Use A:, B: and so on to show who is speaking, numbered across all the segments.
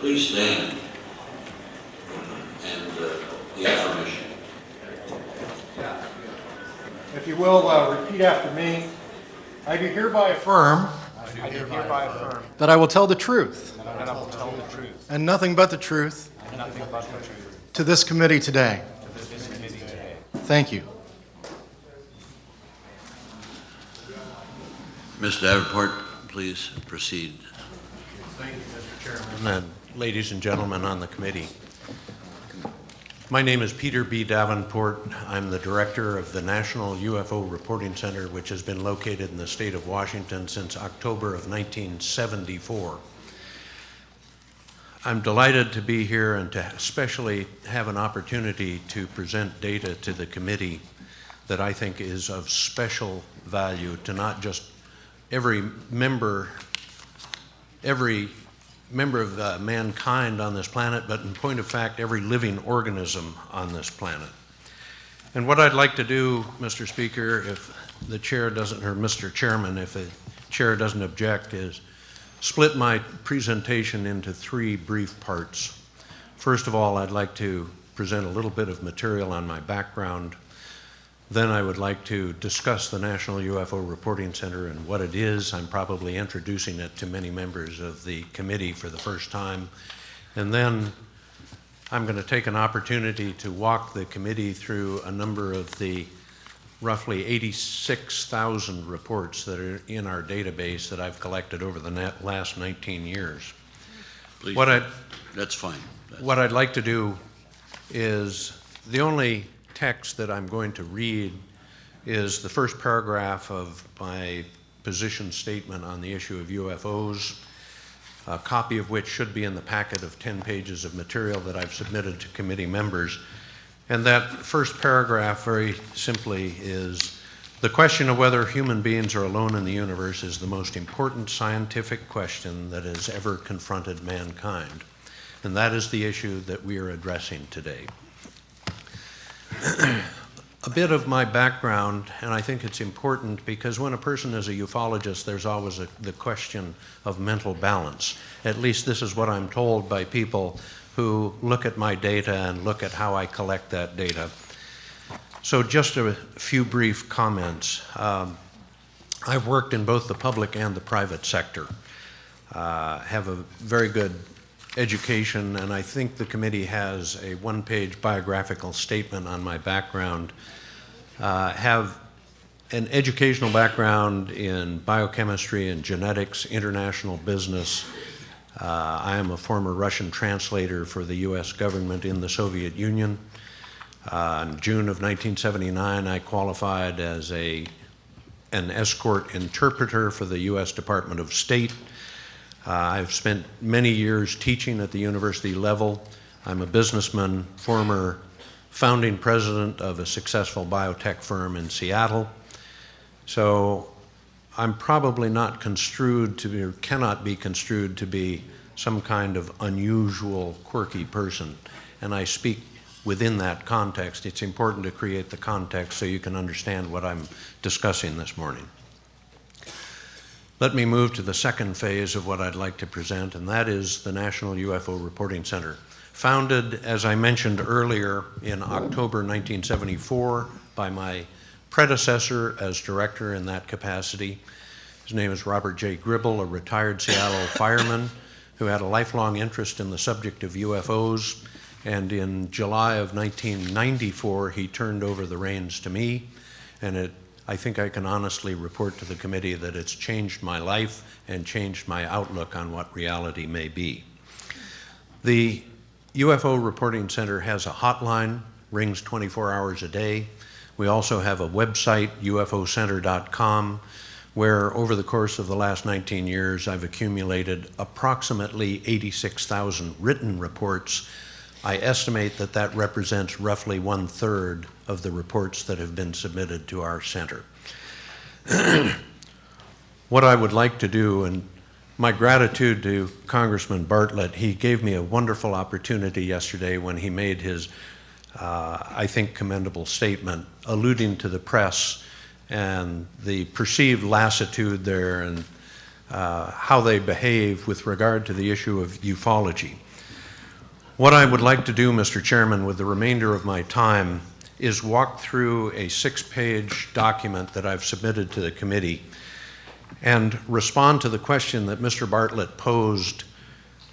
A: Please stand and the affirmation.
B: If you will, repeat after me. I do hereby affirm that I will tell the truth and nothing but the truth to this committee today. Thank you.
A: Mr. Davenport, please proceed.
C: Thank you, Mr. Chairman, and ladies and gentlemen on the committee. My name is Peter B. Davenport. I'm the director of the National UFO Reporting Center, which has been located in the state of Washington since October of 1974. I'm delighted to be here and to especially have an opportunity to present data to the committee that I think is of special value to not just every member of mankind on this planet, but in point of fact, every living organism on this planet. And what I'd like to do, Mr. Speaker, if the chair doesn't, or Mr. Chairman, if the chair doesn't object, is split my presentation into three brief parts. First of all, I'd like to present a little bit of material on my background. Then I would like to discuss the National UFO Reporting Center and what it is. I'm probably introducing it to many members of the committee for the first time. And then I'm going to take an opportunity to walk the committee through a number of the roughly 86,000 reports that are in our database that I've collected over the last 19 years.
A: Please. That's fine.
C: What I'd like to do is, the only text that I'm going to read is the first paragraph of my position statement on the issue of UFOs, a copy of which should be in the packet of 10 pages of material that I've submitted to committee members. And that first paragraph very simply is, the question of whether human beings are alone in the universe is the most important scientific question that has ever confronted mankind. And that is the issue that we are addressing today. A bit of my background, and I think it's important because when a person is a ufologist, there's always the question of mental balance. At least this is what I'm told by people who look at my data and look at how I collect that data. So just a few brief comments. I've worked in both the public and the private sector, have a very good education, and I think the committee has a one-page biographical statement on my background. Have an educational background in biochemistry and genetics, international business. I am a former Russian translator for the US government in the Soviet Union. In June of 1979, I qualified as an escort interpreter for the US Department of State. I've spent many years teaching at the university level. I'm a businessman, former founding president of a successful biotech firm in Seattle. So I'm probably not construed to be, or cannot be construed to be, some kind of unusual, quirky person. And I speak within that context. It's important to create the context so you can understand what I'm discussing this morning. Let me move to the second phase of what I'd like to present, and that is the National UFO Reporting Center. Founded, as I mentioned earlier, in October 1974 by my predecessor as director in that capacity. His name is Robert J. Gribble, a retired Seattle fireman who had a lifelong interest in the subject of UFOs, and in July of 1994 he turned over the reins to me, and I think I can honestly report to the committee that it's changed my life and changed my outlook on what reality may be. The UFO Reporting Center has a hotline, rings 24 hours a day. We also have a website, ufocenter.com, where over the course of the last 19 years I've accumulated approximately 86,000 written reports. I estimate that that represents roughly 1/3 of the reports that have been submitted to our center. What I would like to do, and my gratitude to Congressman Bartlett, he gave me a wonderful opportunity yesterday when he made his, I think, commendable statement alluding to the press and the perceived lassitude there and how they behave with regard to the issue of ufology. What I would like to do, Mr. Chairman, with the remainder of my time is walk through a 6-page document that I've submitted to the committee and respond to the question that Mr. Bartlett posed,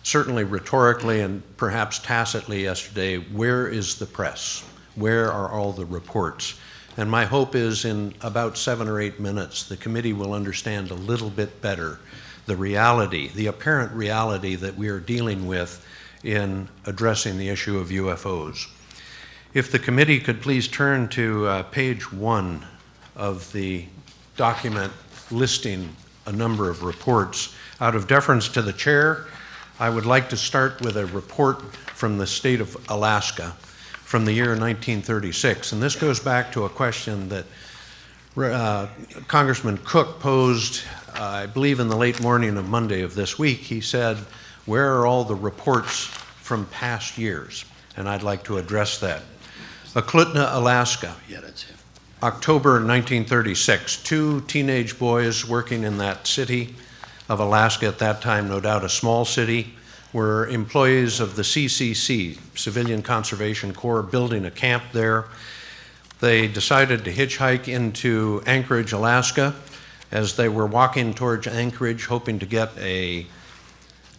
C: certainly rhetorically and perhaps tacitly yesterday: where is the press? Where are all the reports? And my hope is in about 7 or 8 minutes, the committee will understand a little bit better the reality, the apparent reality that we are dealing with in addressing the issue of UFOs. If the committee could please turn to page 1 of the document listing a number of reports. Out of deference to the chair, I would like to start with a report from the state of Alaska from the year 1936. And this goes back to a question that Congressman Cook posed, I believe in the late morning of Monday of this week. He said, where are all the reports from past years? And I'd like to address that. Eklutna, Alaska.
A: Yeah, that's it.
C: October 1936, 2 teenage boys working in that city of Alaska, at that time no doubt a small city, were employees of the CCC, Civilian Conservation Corps, building a camp there. They decided to hitchhike into Anchorage, Alaska. As they were walking towards Anchorage, hoping to get a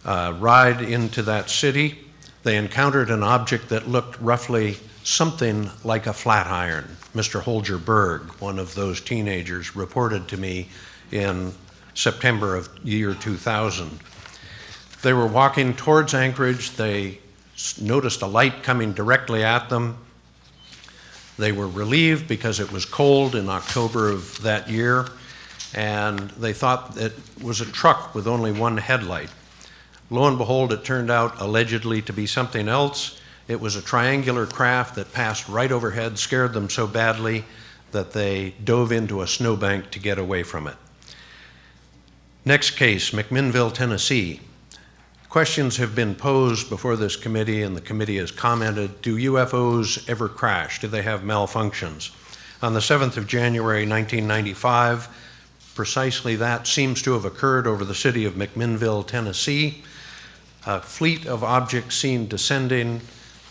C: ride into that city, they encountered an object that looked roughly something like a flat iron. Mr. Holger Berg, one of those teenagers, reported to me in September of year 2000. They were walking towards Anchorage. They noticed a light coming directly at them. They were relieved because it was cold in October of that year, and they thought it was a truck with only one headlight. Lo and behold, it turned out allegedly to be something else. It was a triangular craft that passed right overhead, scared them so badly that they dove into a snowbank to get away from it. Next case, McMinnville, Tennessee. Questions have been posed before this committee, and the committee has commented: do UFOs ever crash? Do they have malfunctions? On the 7th of January, 1995, precisely that seems to have occurred over the city of McMinnville, Tennessee. A fleet of objects seen descending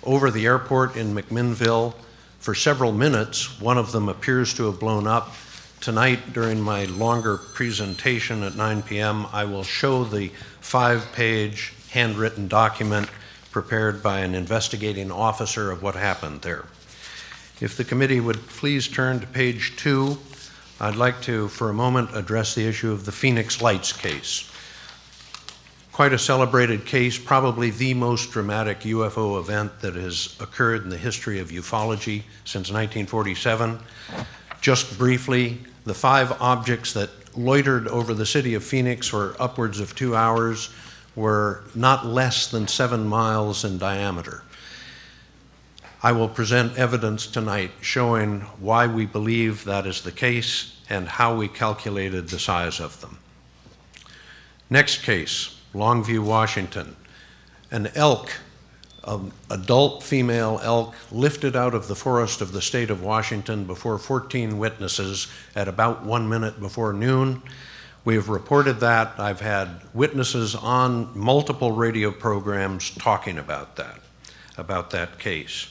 C: over the airport in McMinnville for several minutes. One of them appears to have blown up. Tonight, during my longer presentation at 9 p.m., I will show the 5-page handwritten document prepared by an investigating officer of what happened there. If the committee would please turn to page 2, I'd like to, for a moment, address the issue of the Phoenix Lights case. Quite a celebrated case, probably the most dramatic UFO event that has occurred in the history of ufology since 1947. Just briefly, the 5 objects that loitered over the city of Phoenix for upwards of 2 hours were not less than 7 miles in diameter. I will present evidence tonight showing why we believe that is the case and how we calculated the size of them. Next case, Longview, Washington. An elk, an adult female elk, lifted out of the forest of the state of Washington before 14 witnesses at about 1 minute before noon. We have reported that. I've had witnesses on multiple radio programs talking about that case.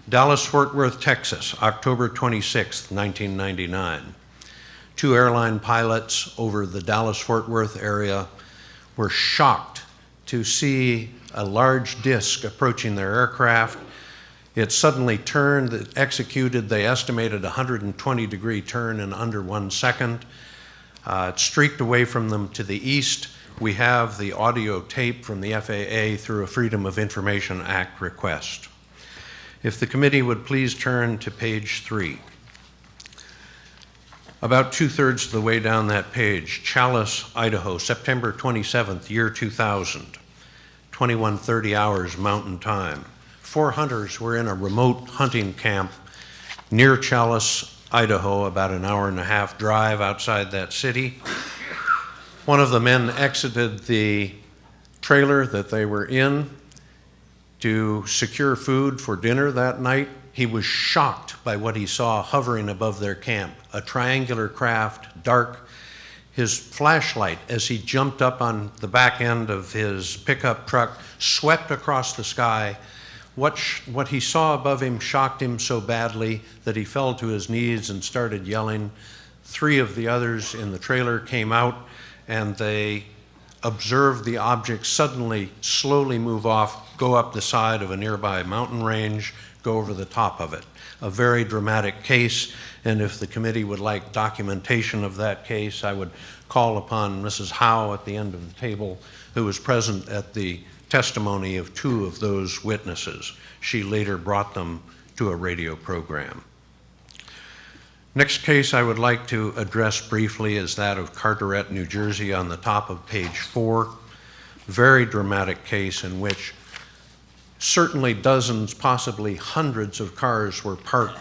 C: Dallas-Fort Worth, Texas, October 26, 1999. 2 airline pilots over the Dallas-Fort Worth area were shocked to see a large disc approaching their aircraft. It suddenly turned, it executed, they estimated a 120-degree turn in under 1 second. It streaked away from them to the east. We have the audio tape from the FAA through a Freedom of Information Act request. If the committee would please turn to page 3. About 2/3 of the way down that page, Challis, Idaho, September 27th, year 2000, 21:30 hours Mountain Time. 4 hunters were in a remote hunting camp near Challis, Idaho, about an hour-and-a-half drive outside that city. One of the men exited the trailer that they were in to secure food for dinner that night. He was shocked by what he saw hovering above their camp, a triangular craft, dark. His flashlight, as he jumped up on the back end of his pickup truck, swept across the sky What he saw above him shocked him so badly that he fell to his knees and started yelling. 3 of the others in the trailer came out, and they observed the object suddenly, slowly move off, go up the side of a nearby mountain range, go over the top of it. A very dramatic case, and if the committee would like documentation of that case, I would call upon Mrs. Howe at the end of the table, who was present at the testimony of 2 of those witnesses. She later brought them to a radio program. Next case I would like to address briefly is that of Carteret, New Jersey, on the top of page 4. Very dramatic case in which certainly dozens, possibly hundreds of cars were parked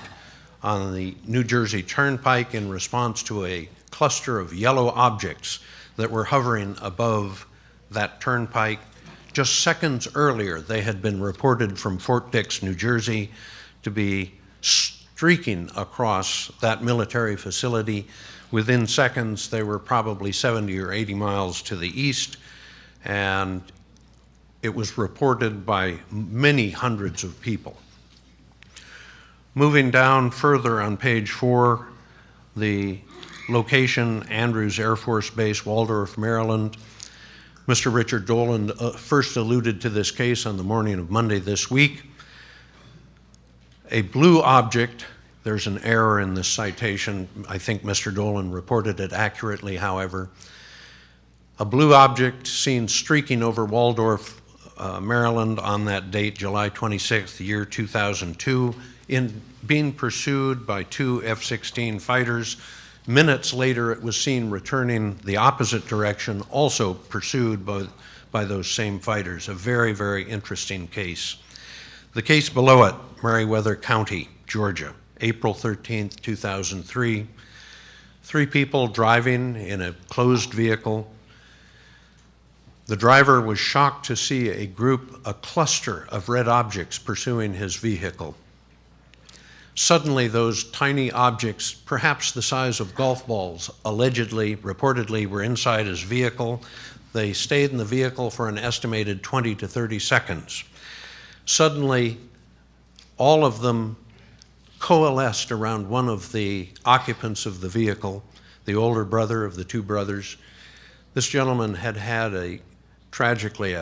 C: on the New Jersey Turnpike in response to a cluster of yellow objects that were hovering above that turnpike. Just seconds earlier, they had been reported from Fort Dix, New Jersey, to be streaking across that military facility. Within seconds, they were probably 70 or 80 miles to the east, and it was reported by many hundreds of people. Moving down further on page 4, the location, Andrews Air Force Base, Waldorf, Maryland. Mr. Richard Dolan first alluded to this case on the morning of Monday this week. A blue object, there's an error in this citation. I think Mr. Dolan reported it accurately, however. A blue object seen streaking over Waldorf, Maryland on that date, July 26th, the year 2002, being pursued by 2 F-16 fighters. Minutes later, it was seen returning the opposite direction, also pursued by those same fighters. A very, very interesting case. The case below it, Meriwether County, Georgia, April 13th, 2003. 3 people driving in a closed vehicle. The driver was shocked to see a cluster of red objects pursuing his vehicle. Suddenly, those tiny objects, perhaps the size of golf balls, reportedly were inside his vehicle. They stayed in the vehicle for an estimated 20 to 30 seconds. Suddenly, all of them coalesced around one of the occupants of the vehicle, the older brother of the 2 brothers. This gentleman had had tragically,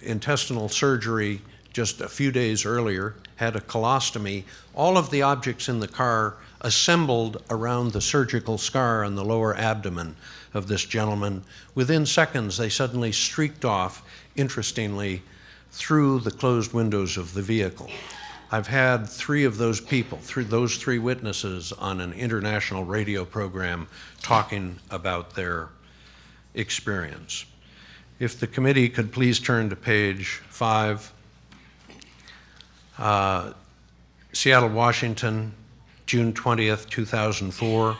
C: intestinal surgery just a few days earlier, had a colostomy. All of the objects in the car assembled around the surgical scar on the lower abdomen of this gentleman. Within seconds, they suddenly streaked off, interestingly, through the closed windows of the vehicle. I've had 3 of those people, those 3 witnesses, on an international radio program talking about their experience. If the committee could please turn to page 5. Seattle, Washington, June 20th, 2004.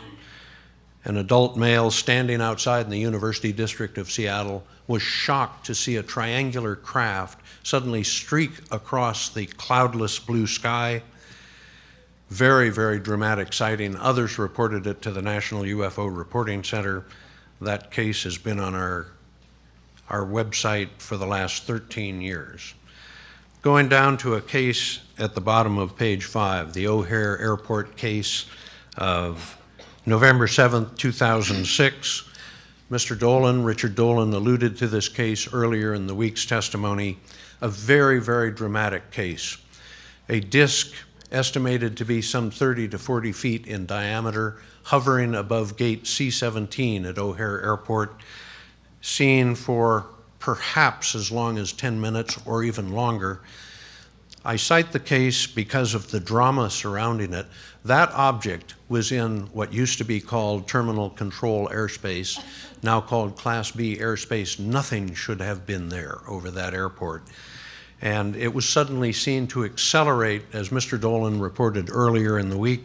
C: An adult male standing outside in the University District of Seattle was shocked to see a triangular craft suddenly streak across the cloudless blue sky. Very, very dramatic sighting. Others reported it to the National UFO Reporting Center. That case has been on our website for the last 13 years. Going down to a case at the bottom of page 5, the O'Hare Airport case of November 7th, 2006. Mr. Dolan, Richard Dolan, alluded to this case earlier in the week's testimony. A very, very dramatic case. A disc estimated to be some 30 to 40 feet in diameter, hovering above gate C-17 at O'Hare Airport, seen for perhaps as long as 10 minutes or even longer. I cite the case because of the drama surrounding it. That object was in what used to be called terminal control airspace, now called Class B airspace. Nothing should have been there over that airport. And it was suddenly seen to accelerate, as Mr. Dolan reported earlier in the week.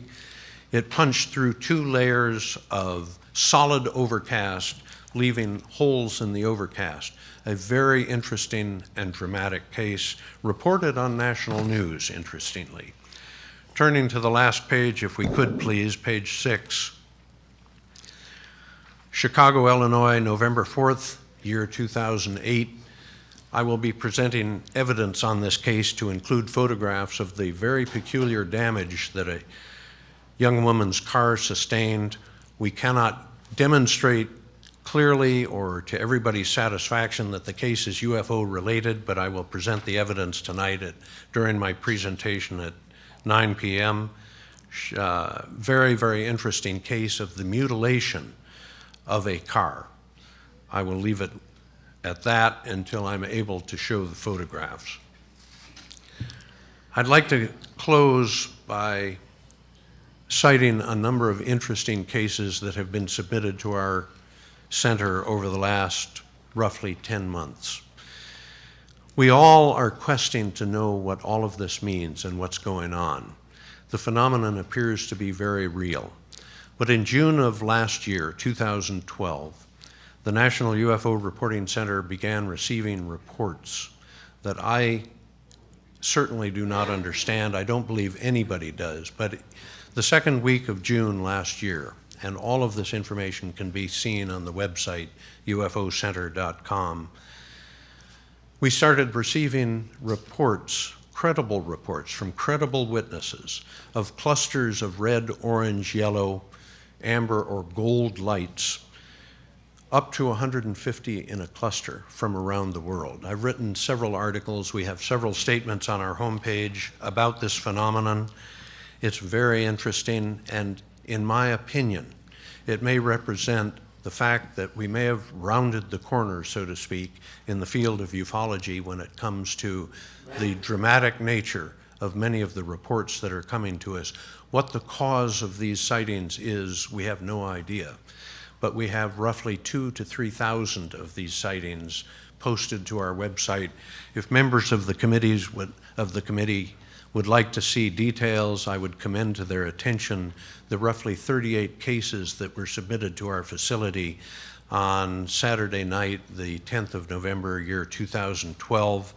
C: It punched through 2 layers of solid overcast, leaving holes in the overcast. A very interesting and dramatic case, reported on national news, interestingly. Turning to the last page, if we could please, page 6. Chicago, Illinois, November 4th, year 2008. I will be presenting evidence on this case to include photographs of the very peculiar damage that a young woman's car sustained. We cannot demonstrate clearly or to everybody's satisfaction that the case is UFO related, but I will present the evidence tonight during my presentation at 9 p.m. Very, very interesting case of the mutilation of a car. I will leave it at that until I'm able to show the photographs. I'd like to close by citing a number of interesting cases that have been submitted to our center over the last roughly 10 months. We all are questing to know what all of this means and what's going on. The phenomenon appears to be very real. But in June of last year, 2012, the National UFO Reporting Center began receiving reports that I certainly do not understand. I don't believe anybody does. But the second week of June last year, and all of this information can be seen on the website ufocenter.com, we started receiving reports, credible reports from credible witnesses of clusters of red, orange, yellow, amber, or gold lights, up to 150 in a cluster from around the world. I've written several articles. We have several statements on our homepage about this phenomenon. It's very interesting, and in my opinion, it may represent the fact that we may have rounded the corner, so to speak, in the field of ufology when it comes to the dramatic nature of many of the reports that are coming to us. What the cause of these sightings is, we have no idea. But we have roughly 2,000 to 3,000 of these sightings posted to our website. If members of the committee would like to see details, I would commend to their attention the roughly 38 cases that were submitted to our facility on Saturday night, the 10th of November, year 2012.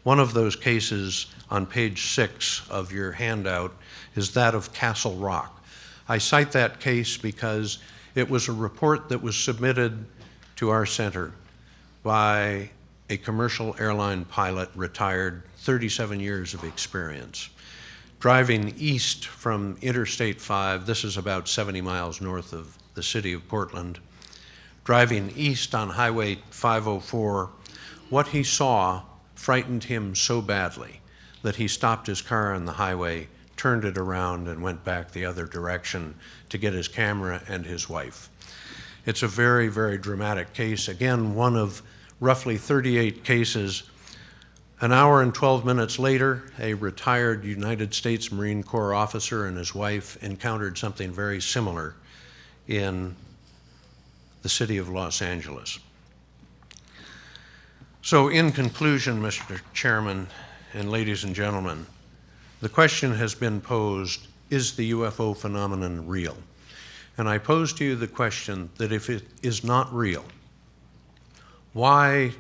C: One of those cases on page 6 of your handout is that of Castle Rock. I cite that case because it was a report that was submitted to our center by a commercial airline pilot, retired, 37 years of experience. Driving east from Interstate 5, this is about 70 miles north of the city of Portland, driving east on Highway 504, what he saw frightened him so badly that he stopped his car on the highway, turned it around, and went back the other direction to get his camera and his wife. It's a very, very dramatic case. Again, one of roughly 38 cases. An hour and 12 minutes later, a retired United States Marine Corps officer and his wife encountered something very similar in the city of Los Angeles. So in conclusion, Mr. Chairman and ladies and gentlemen, the question has been posed, is the UFO phenomenon real? And I pose to you the question that if it is not real, why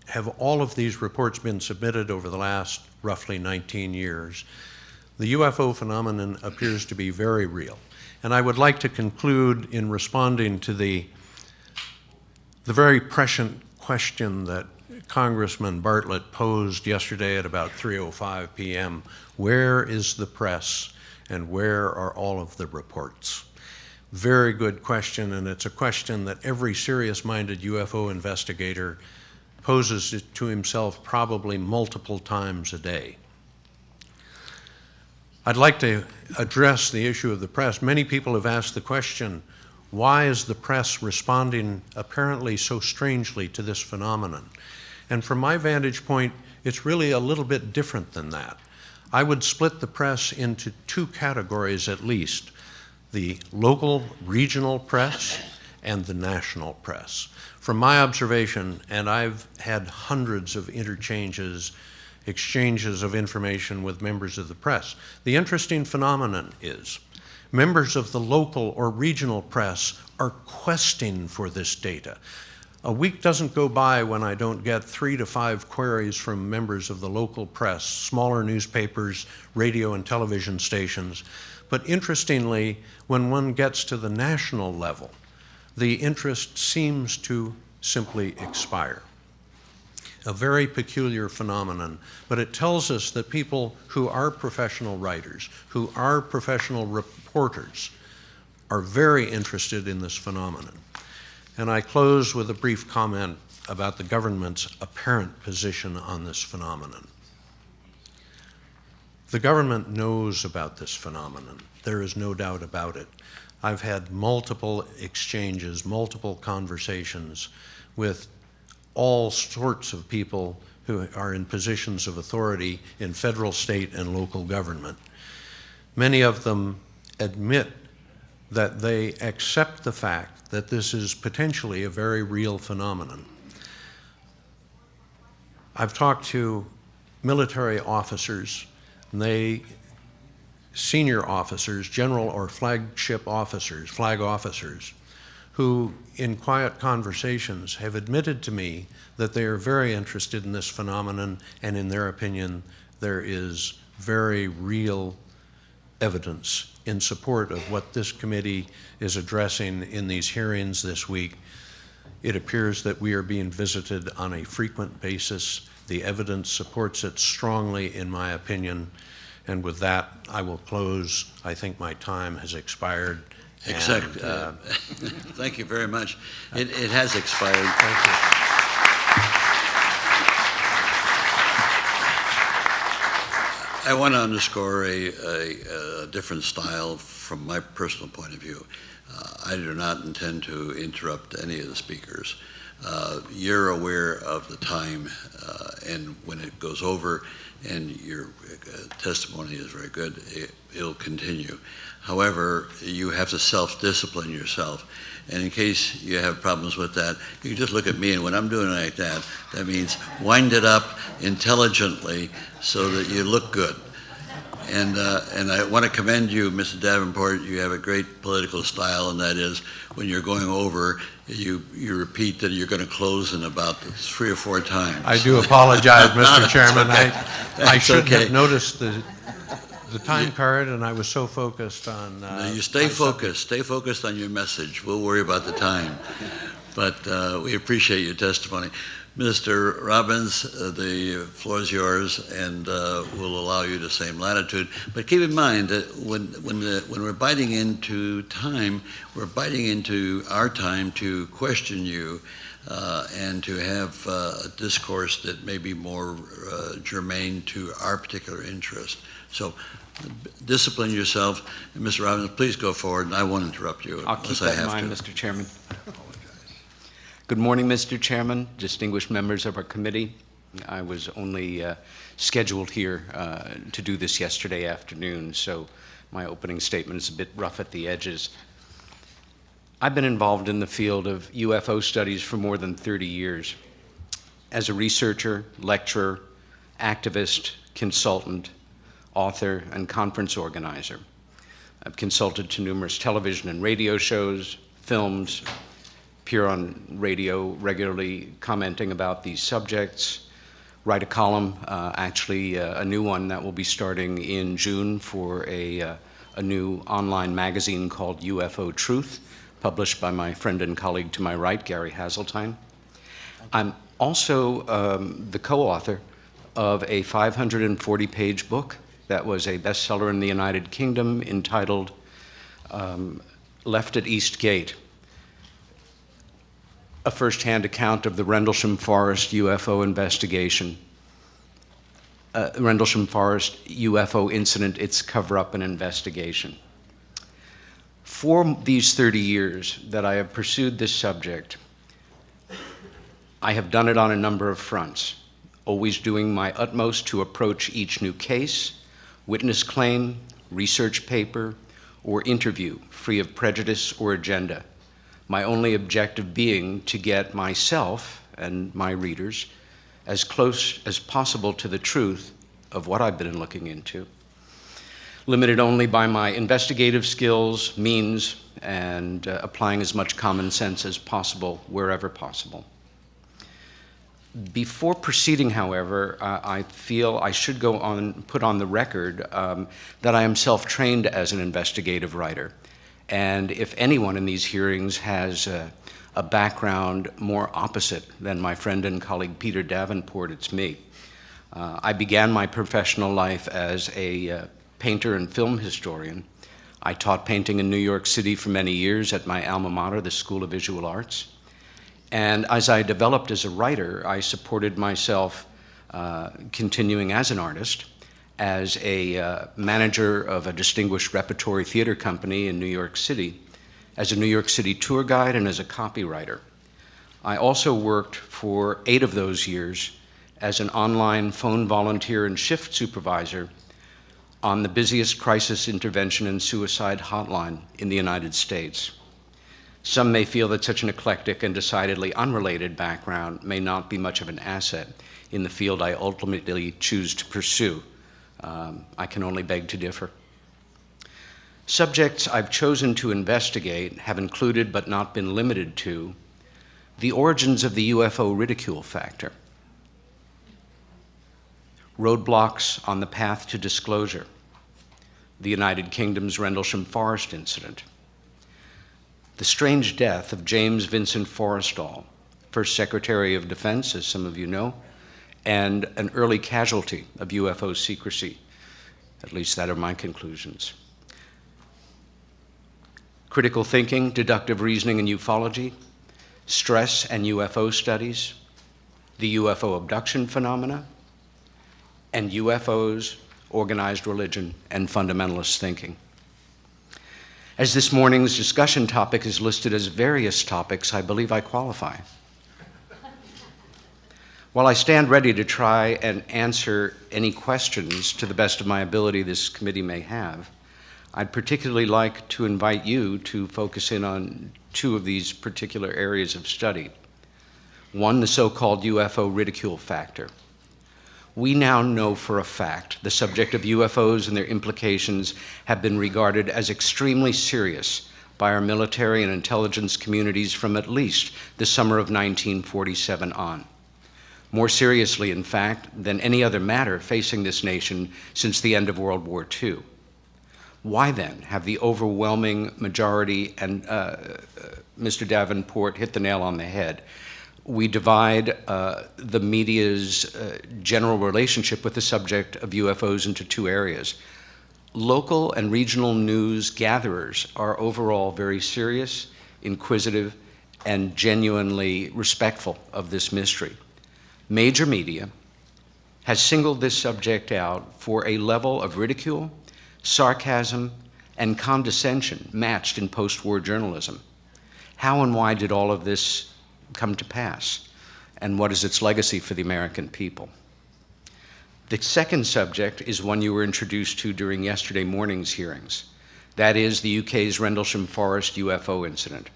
C: have all of these reports been submitted over the last roughly 19 years? The UFO phenomenon appears to be very real. And I would like to conclude in responding to the very prescient question that Congressman Bartlett posed yesterday at about 3:05 p.m. Where is the press and where are all of the reports? Very good question, and it's a question that every serious-minded UFO investigator poses it to himself probably multiple times a day. I'd like to address the issue of the press. Many people have asked the question, why is the press responding apparently so strangely to this phenomenon? And from my vantage point, it's really a little bit different than that. I would split the press into two categories at least: the local, regional press and the national press. From my observation, and I've had hundreds of exchanges of information with members of the press, the interesting phenomenon is members of the local or regional press are questing for this data. A week doesn't go by when I don't get 3 to 5 queries from members of the local press, smaller newspapers, radio and television stations. But interestingly, when one gets to the national level, the interest seems to simply expire. a very peculiar phenomenon, but it tells us that people who are professional writers, who are professional reporters, are very interested in this phenomenon. And I close with a brief comment about the government's apparent position on this phenomenon. The government knows about this phenomenon. There is no doubt about it. I've had multiple exchanges, multiple conversations with all sorts of people who are in positions of authority in federal, state, and local government. Many of them admit that they accept the fact that this is potentially a very real phenomenon. I've talked to military officers, and senior officers, general or flagship officers, flag officers, who in quiet conversations have admitted to me that they are very interested in this phenomenon, and in their opinion, there is very real evidence in support of what this committee is addressing in these hearings this week. It appears that we are being visited on a frequent basis. The evidence supports it strongly, in my opinion. And with that, I will close. I think my time has expired.
A: Exactly. Thank you very much. It has expired.
C: Thank you.
A: I want to underscore a different style from my personal point of view. I do not intend to interrupt any of the speakers. You're aware of the time, and when it goes over, and your testimony is very good, it'll continue. However, you have to self-discipline yourself. And in case you have problems with that, you can just look at me, and when I'm doing it like that, that means wind it up intelligently so that you look good. And I want to commend you, Mr. Davenport. You have a great political style, and that is when you're going over, you repeat that you're going to close in about 3 or 4 times.
C: I do apologize, Mr. Chairman.
A: Okay.
C: I should
A: okay.
C: have noticed the time card, and I was so focused on...
A: No, you stay focused. Stay focused on your message. We'll worry about the time. But we appreciate your testimony. Mr. Robbins, the floor is yours, and we'll allow you the same latitude. But keep in mind that when we're biting into time, we're biting into our time to question you and to have a discourse that may be more germane to our particular interest. So discipline yourself. And Mr. Robbins, please go forward, and I won't interrupt you
D: I'll keep
A: unless I
D: that in
A: have
D: mind,
A: to.
D: Mr. Chairman. Good morning, Mr. Chairman, distinguished members of our committee. I was only scheduled here to do this yesterday afternoon, so my opening statement is a bit rough at the edges. I've been involved in the field of UFO studies for more than 30 years. As a researcher, lecturer, activist, consultant, author, and conference organizer. I've consulted to numerous television and radio shows, films, appear on radio regularly commenting about these subjects, write a column, actually a new one that will be starting in June for a new online magazine called UFO Truth, published by my friend and colleague to my right, Gary Haseltine. I'm also the co-author of a 540-page book that was a bestseller in the United Kingdom entitled Left at East Gate, a first-hand account of the Rendlesham Forest UFO investigation, Rendlesham Forest UFO incident, its cover-up and investigation. For these 30 years that I have pursued this subject, I have done it on a number of fronts, always doing my utmost to approach each new case, witness claim, research paper, or interview free of prejudice or agenda. My only objective being to get myself and my readers as close as possible to the truth of what I've been looking into, limited only by my investigative skills, means, and applying as much common sense as possible wherever possible. Before proceeding, however, I feel I should put on the record that I am self-trained as an investigative writer. And if anyone in these hearings has a background more opposite than my friend and colleague Peter Davenport. It's me. I began my professional life as a painter and film historian. I taught painting in New York City for many years at my alma mater, the School of Visual Arts. And as I developed as a writer, I supported myself continuing as an artist, as a manager of a distinguished repertory theater company in New York City, as a New York City tour guide, and as a copywriter. I also worked for 8 of those years as an online phone volunteer and shift supervisor on the busiest crisis intervention and suicide hotline in the United States. Some may feel that such an eclectic and decidedly unrelated background may not be much of an asset in the field I ultimately choose to pursue. I can only beg to differ. Subjects I've chosen to investigate have included, but not been limited to, the origins of the UFO ridicule factor, roadblocks on the path to disclosure, the United Kingdom's Rendlesham Forest incident, the strange death of James Vincent Forrestal, first Secretary of Defense, as some of you know, and an early casualty of UFO secrecy. At least that are my conclusions. Critical thinking, deductive reasoning and ufology, stress and UFO studies, the UFO abduction phenomena, and UFOs, organized religion, and fundamentalist thinking. As this morning's discussion topic is listed as various topics, I believe I qualify. While I stand ready to try and answer any questions to the best of my ability this committee may have, I'd particularly like to invite you to focus in on 2 of these particular areas of study. One, the so-called UFO ridicule factor. We now know for a fact the subject of UFOs and their implications have been regarded as extremely serious by our military and intelligence communities from at least the summer of 1947 on. More seriously, in fact, than any other matter facing this nation since the end of World War II. Why then have the overwhelming majority, and Mr. Davenport hit the nail on the head, we divide the media's general relationship with the subject of UFOs into 2 areas. Local and regional news gatherers are overall very serious, inquisitive, and genuinely respectful of this mystery. Major media has singled this subject out for a level of ridicule, sarcasm, and condescension matched in post-war journalism. How and why did all of this come to pass? And what is its legacy for the American people? The second subject is one you were introduced to during yesterday morning's hearings. That is the UK's Rendlesham Forest UFO incident.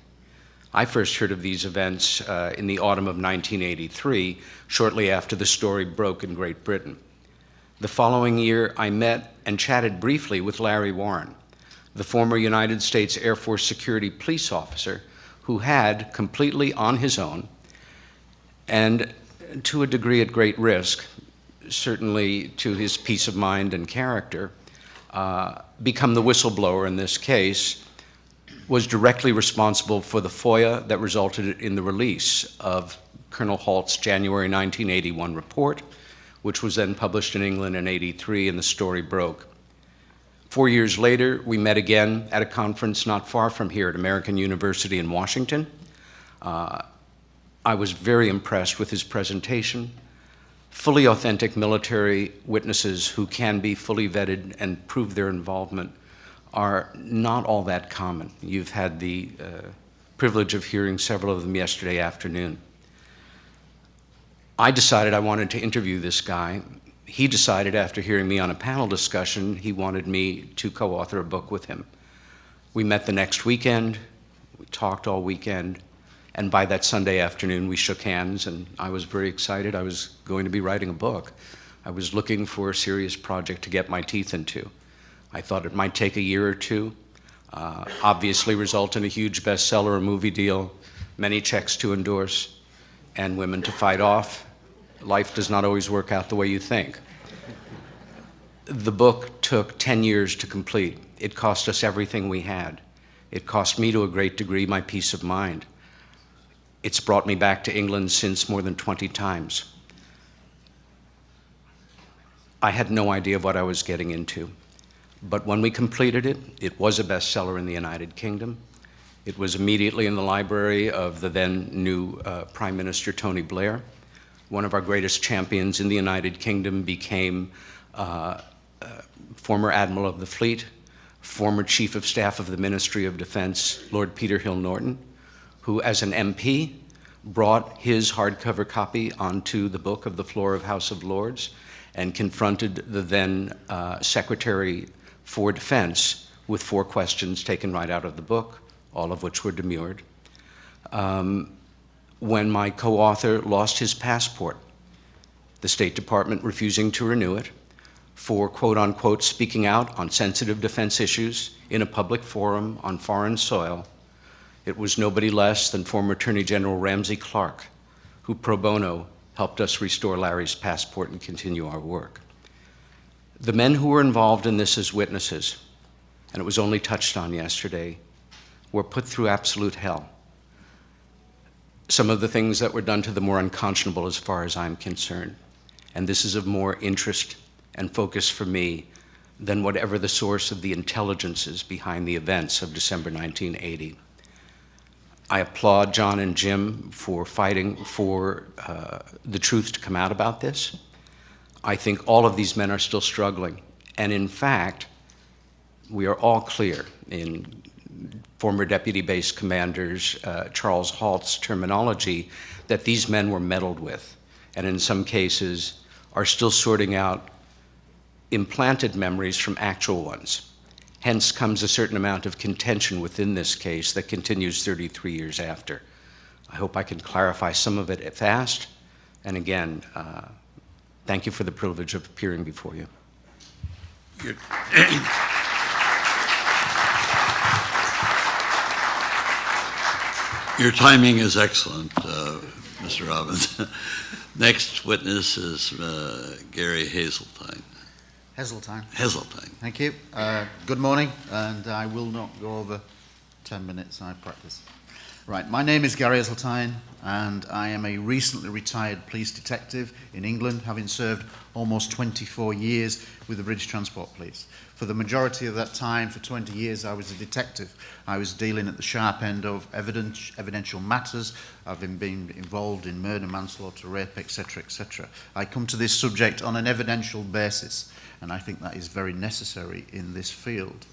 D: I first heard of these events in the autumn of 1983, shortly after the story broke in Great Britain. The following year, I met and chatted briefly with Larry Warren, the former United States Air Force security police officer who had, completely on his own, and to a degree at great risk, certainly to his peace of mind and character, become the whistleblower in this case, was directly responsible for the FOIA that resulted in the release of Colonel Halt's January 1981 report, which was then published in England in '83, and the story broke. 4 years later, we met again at a conference not far from here at American University in Washington. I was very impressed with his presentation. Fully authentic military witnesses who can be fully vetted and prove their involvement are not all that common. You've had the privilege of hearing several of them yesterday afternoon. I decided I wanted to interview this guy. He decided, after hearing me on a panel discussion, he wanted me to co-author a book with him. We met the next weekend, we talked all weekend, and by that Sunday afternoon we shook hands, and I was very excited. I was going to be writing a book. I was looking for a serious project to get my teeth into. I thought it might take a year or 2, obviously result in a huge bestseller, a movie deal, many checks to endorse, and women to fight off. Life does not always work out the way you think. The book took 10 years to complete. It cost us everything we had. It cost me, to a great degree, my peace of mind. It's brought me back to England since more than 20 times. I had no idea what I was getting into. But when we completed it, it was a bestseller in the United Kingdom. It was immediately in the library of the then new Prime Minister Tony Blair. One of our greatest champions in the United Kingdom became former Admiral of the Fleet, former Chief of Staff of the Ministry of Defense, Lord Peter Hill Norton, who as an MP brought his hardcover copy onto the book of the floor of House of Lords and confronted the then Secretary for Defense with 4 questions taken right out of the book, all of which were demurred. When my co-author lost his passport, the State Department refusing to renew it for quote-unquote speaking out on sensitive defense issues in a public forum on foreign soil, it was nobody less than former Attorney General Ramsey Clark who pro bono helped us restore Larry's passport and continue our work. The men who were involved in this as witnesses, and it was only touched on yesterday, were put through absolute hell. Some of the things that were done to them were unconscionable as far as I'm concerned. And this is of more interest and focus for me than whatever the source of the intelligence is behind the events of December 1980. I applaud John and Jim for fighting for the truth to come out about this. I think all of these men are still struggling. And in fact, we are all clear in former Deputy Base Commander's Charles Halt's terminology that these men were meddled with, and in some cases are still sorting out implanted memories from actual ones. Hence comes a certain amount of contention within this case that continues 33 years after. I hope I can clarify some of it fast, and again, thank you for the privilege of appearing before you.
A: Your timing is excellent, Mr. Robbins. Next witness is Gary Hazeltine.
E: Heseltine.
A: Hazeltine.
E: Thank you. Good morning, and I will not go over 10 minutes, I practice. Right, my name is Gary Heseltine, and I am a recently retired police detective in England, having served almost 24 years with the British Transport Police. For the majority of that time, for 20 years, I was a detective. I was dealing at the sharp end of evidential matters. I've been involved in murder, manslaughter, rape, etc., etc. I come to this subject on an evidential basis, and I think that is very necessary in this field.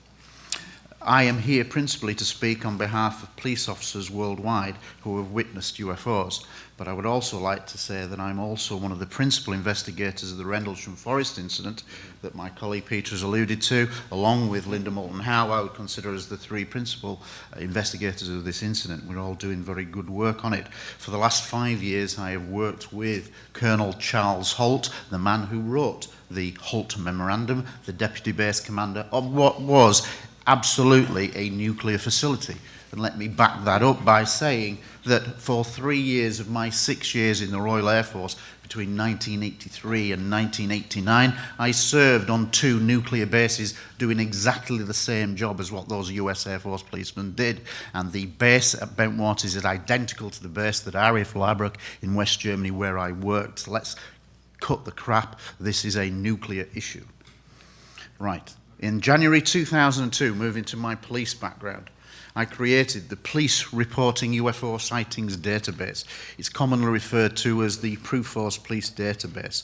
E: I am here principally to speak on behalf of police officers worldwide who have witnessed UFOs, but I would also like to say that I'm also one of the principal investigators of the Rendlesham Forest incident that my colleague Peter has alluded to, along with Linda Moulton Howe. I would consider as the 3 principal investigators of this incident. We're all doing very good work on it. For the last 5 years, I have worked with Colonel Charles Holt, the man who wrote the Holt Memorandum, the Deputy Base Commander of what was absolutely a nuclear facility. And let me back that up by saying that for 3 years of my 6 years in the Royal Air Force, between 1983 and 1989, I served on 2 nuclear bases doing exactly the same job as what those US Air Force policemen did. And the base at Bentwaters is identical to the base at RAF Labrook in West Germany where I worked. So let's cut the crap. This is a nuclear issue. Right. In January 2002, moving to my police background, I created the Police Reporting UFO Sightings Database. It's commonly referred to as the Proof Force Police Database.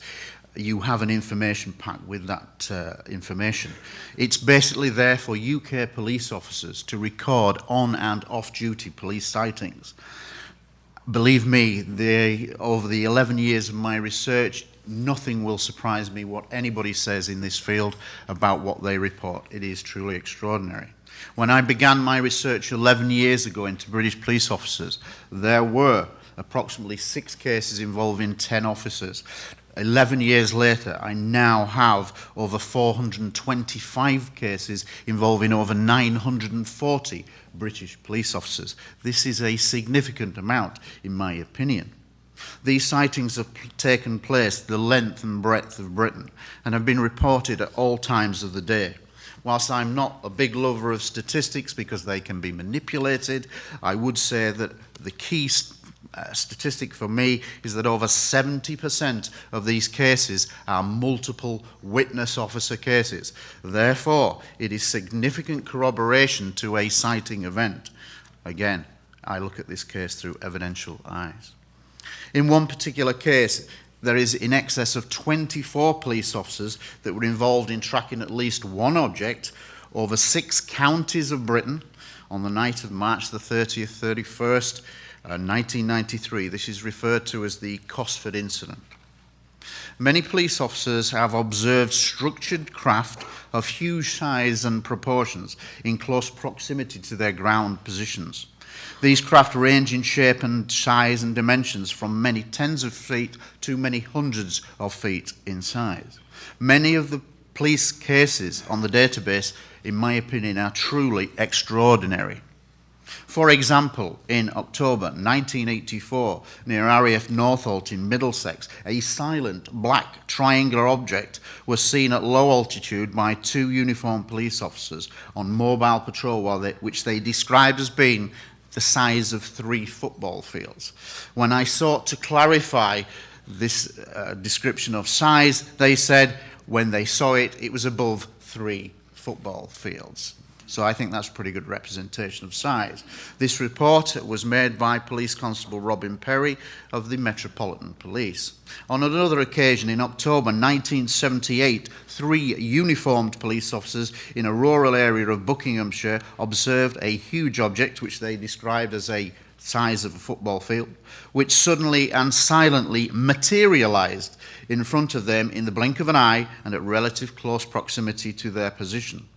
E: You have an information pack with that information. It's basically there for UK police officers to record on and off-duty police sightings. Believe me, over the 11 years of my research, nothing will surprise me what anybody says in this field about what they report. It is truly extraordinary. When I began my research 11 years ago into British police officers, there were approximately 6 cases involving 10 officers. 11 years later, I now have over 425 cases involving over 940 British police officers. This is a significant amount, in my opinion. These sightings have taken place the length and breadth of Britain and have been reported at all times of the day. Whilst I'm not a big lover of statistics because they can be manipulated, I would say that the key statistic for me is that over 70% of these cases are multiple witness officer cases. Therefore, it is significant corroboration to a sighting event. Again, I look at this case through evidential eyes. In one particular case, there is in excess of 24 police officers that were involved in tracking at least one object over 6 counties of Britain on the night of March the 30th, 31st, 1993. This is referred to as the Cosford incident. Many police officers have observed structured craft of huge size and proportions in close proximity to their ground positions. These craft range in shape and size and dimensions from many tens of feet to many hundreds of feet in size. Many of the police cases on the database, in my opinion, are truly extraordinary. For example, in October 1984, near RAF Northolt in Middlesex, a silent black triangular object was seen at low altitude by 2 uniformed police officers on mobile patrol, which they described as being the size of 3 football fields. When I sought to clarify this description of size, they said when they saw it, it was above 3 football fields. So I think that's a pretty good representation of size. This report was made by Police Constable Robin Perry of the Metropolitan Police. On another occasion, in October 1978, 3 uniformed police officers in a rural area of Buckinghamshire observed a huge object, which they described as a size of a football field, which suddenly and silently materialized in front of them in the blink of an eye and at relative close proximity to their position.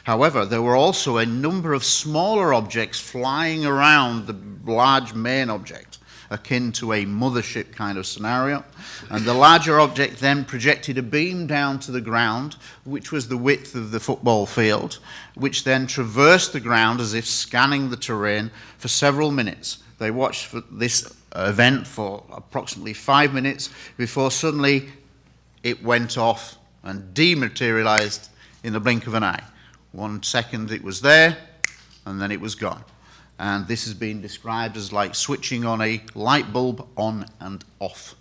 E: However, there were also a number of smaller objects flying around the large main object, akin to a mothership kind of scenario, and the larger object then projected a beam down to the ground, which was the width of the football field, which then traversed the ground as if scanning the terrain for several minutes. They watched for this event for approximately 5 minutes before suddenly it went off and dematerialized in the blink of an eye. 1 second it was there, and then it was gone. And this has been described as like switching on a light bulb on and off.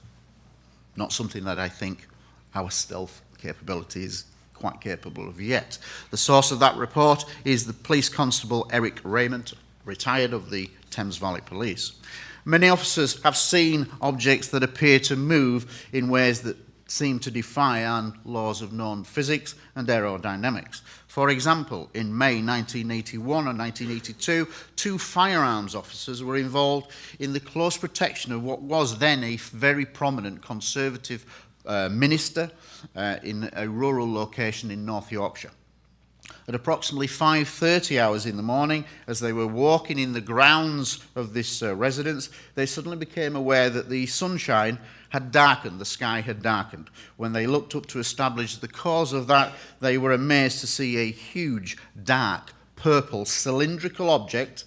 E: Not something that I think our stealth capability is quite capable of yet. The source of that report is the Police Constable Eric Raymond, retired of the Thames Valley Police. Many officers have seen objects that appear to move in ways that seem to defy our laws of known physics and aerodynamics. For example, in May 1981 and 1982, 2 firearms officers were involved in the close protection of what was then a very prominent Conservative minister in a rural location in North Yorkshire. At approximately 5:30 hours in the morning, as they were walking in the grounds of this residence, they suddenly became aware that the sunshine had darkened, the sky had darkened. When they looked up to establish the cause of that, they were amazed to see a huge, dark, purple, cylindrical object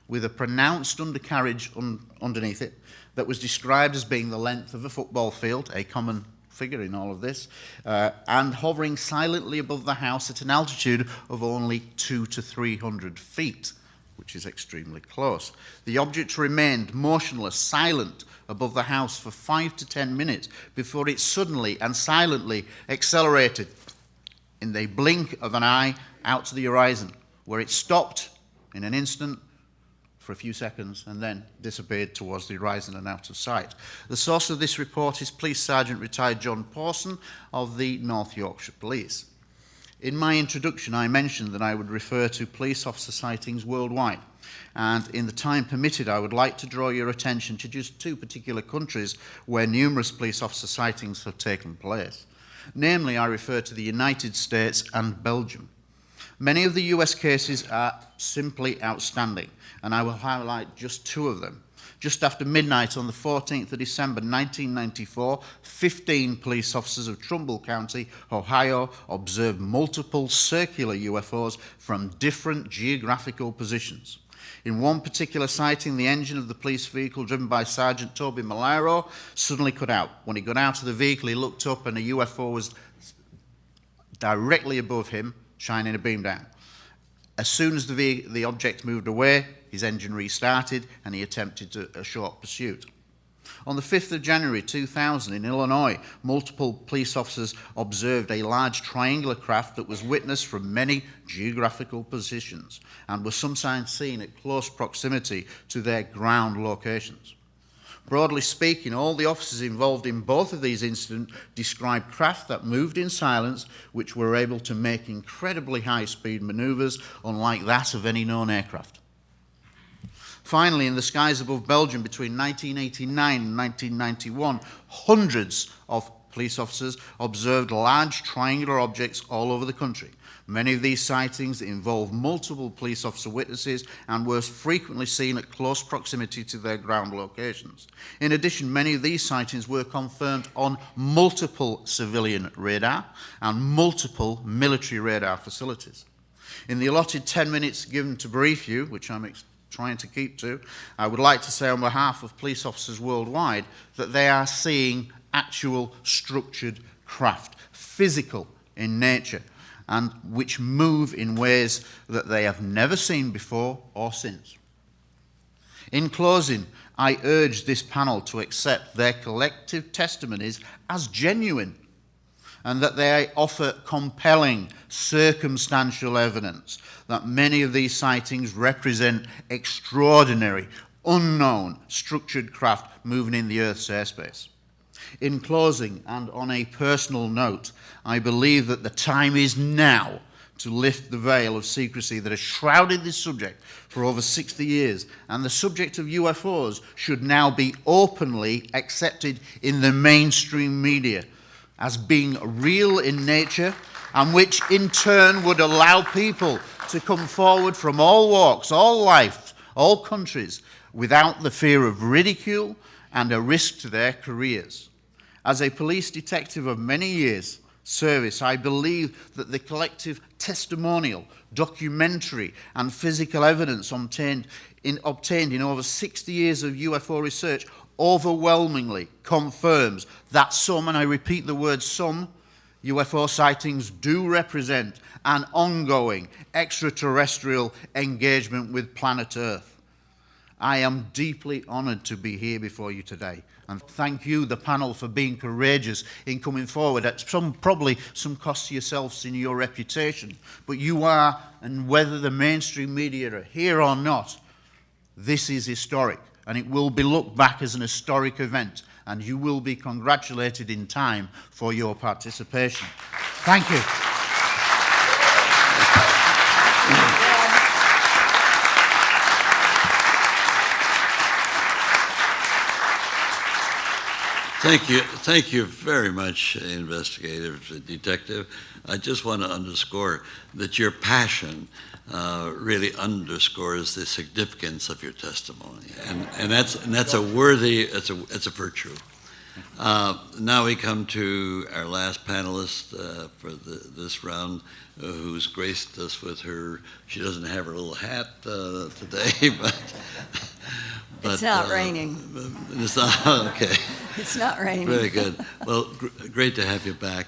E: with a pronounced undercarriage underneath it that was described as being the length of a football field, a common figure in all of this, and hovering silently above the house at an altitude of only 200 to 300 feet, which is extremely close. The object remained motionless, silent, above the house for 5 to 10 minutes before it suddenly and silently accelerated in the blink of an eye out to the horizon, where it stopped in an instant for a few seconds and then disappeared towards the horizon and out of sight. The source of this report is Police Sergeant retired John Pawson of the North Yorkshire Police. In my introduction, I mentioned that I would refer to police officer sightings worldwide. And in the time permitted, I would like to draw your attention to just 2 particular countries where numerous police officer sightings have taken place. Namely, I refer to the United States and Belgium. Many of the US cases are simply outstanding, and I will highlight just 2 of them. Just after midnight on the 14th of December 1994, 15 police officers of Trumbull County, Ohio, observed multiple circular UFOs from different geographical positions. In one particular sighting, the engine of the police vehicle driven by Sergeant Toby Malaro suddenly cut out. When he got out of the vehicle, he looked up and a UFO was directly above him, shining a beam down. As soon as the object moved away, his engine restarted and he attempted a short pursuit. On the 5th of January 2000 in Illinois, multiple police officers observed a large triangular craft that was witnessed from many geographical positions and was sometimes seen at close proximity to their ground locations. Broadly speaking, all the officers involved in both of these incidents described craft that moved in silence, which were able to make incredibly high-speed maneuvers, unlike that of any known aircraft. Finally, in the skies above Belgium between 1989 and 1991, hundreds of police officers observed large triangular objects all over the country. Many of these sightings involved multiple police officer witnesses and were frequently seen at close proximity to their ground locations. In addition, many of these sightings were confirmed on multiple civilian radar and multiple military radar facilities. In the allotted 10 minutes given to brief you, which I'm trying to keep to, I would like to say on behalf of police officers worldwide that they are seeing actual structured craft, physical in nature, and which move in ways that they have never seen before or since. In closing, I urge this panel to accept their collective testimonies as genuine and that they offer compelling circumstantial evidence that many of these sightings represent extraordinary, unknown, structured craft moving in the Earth's airspace. In closing, and on a personal note, I believe that the time is now to lift the veil of secrecy that has shrouded this subject for over 60 years, and the subject of UFOs should now be openly accepted in the mainstream media as being real in nature, and which in turn would allow people to come forward from all walks, all life, all countries, without the fear of ridicule and a risk to their careers. As a police detective of many years' service, I believe that the collective testimonial, documentary, and physical evidence obtained in over 60 years of UFO research overwhelmingly confirms that some, and I repeat the word some, UFO sightings do represent an ongoing extraterrestrial engagement with planet Earth. I am deeply honored to be here before you today. And thank you, the panel, for being courageous in coming forward at probably some cost to yourselves in your reputation. But you are, and whether the mainstream media are here or not, this is historic. And it will be looked back as an historic event. And you will be congratulated in time for your participation. Thank you.
A: Thank you very much, investigative detective. I just want to underscore that your passion really underscores the significance of your testimony, and that's a worthy, it's a virtue. Now we come to our last panelist for this round, who's graced us with her. She doesn't have her little hat today, but
F: it's not raining.
A: It's not okay.
F: It's not raining.
A: Very good. Well, great to have you back,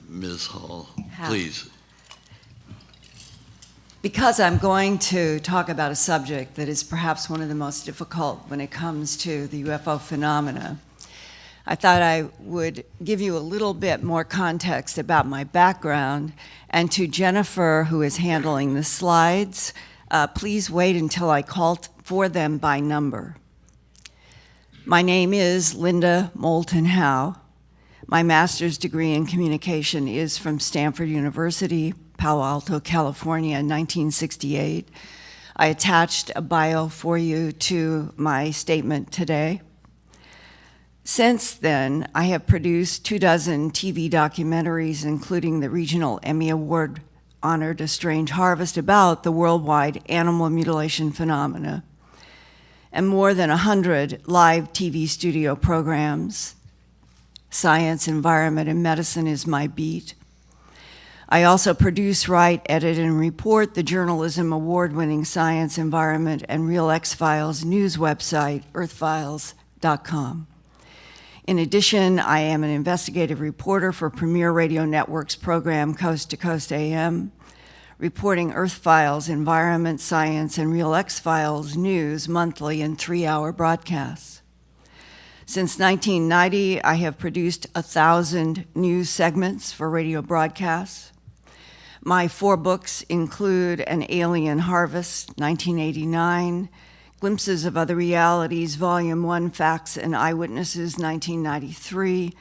A: Ms. Hall. Please.
F: Because I'm going to talk about a subject that is perhaps one of the most difficult when it comes to the UFO phenomena, I thought I would give you a little bit more context about my background. And to Jennifer, who is handling the slides, please wait until I call for them by number. My name is Linda Moulton Howe. My master's degree in communication is from Stanford University, Palo Alto, California, in 1968. I attached a bio for you to my statement today. Since then, I have produced 24 TV documentaries, including the regional Emmy Award honored A Strange Harvest, about the worldwide animal mutilation phenomena, and more than 100 live TV studio programs. Science, environment, and medicine is my beat. I also produce, write, edit, and report the journalism award-winning Science, Environment, and Real X-Files news website, earthfiles.com. In addition, I am an investigative reporter for Premier Radio Network's program Coast to Coast AM, reporting Earth Files, Environment, Science, and Real X-Files news monthly in 3-hour broadcasts. Since 1990, I have produced 1,000 news segments for radio broadcasts. My 4 books include An Alien Harvest, 1989, Glimpses of Other Realities, Volume 1, Facts and Eyewitnesses, 1993,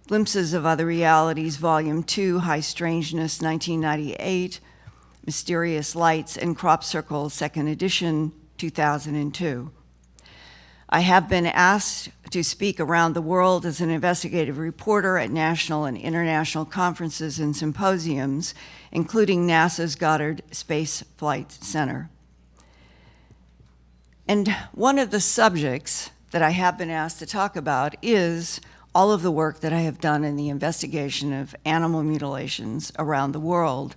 F: Glimpses of Other Realities, Volume 2, High Strangeness, 1998, Mysterious Lights and Crop Circle, 2nd edition, 2002. I have been asked to speak around the world as an investigative reporter at national and international conferences and symposiums, including NASA's Goddard Space Flight Center. And one of the subjects that I have been asked to talk about is all of the work that I have done in the investigation of animal mutilations around the world.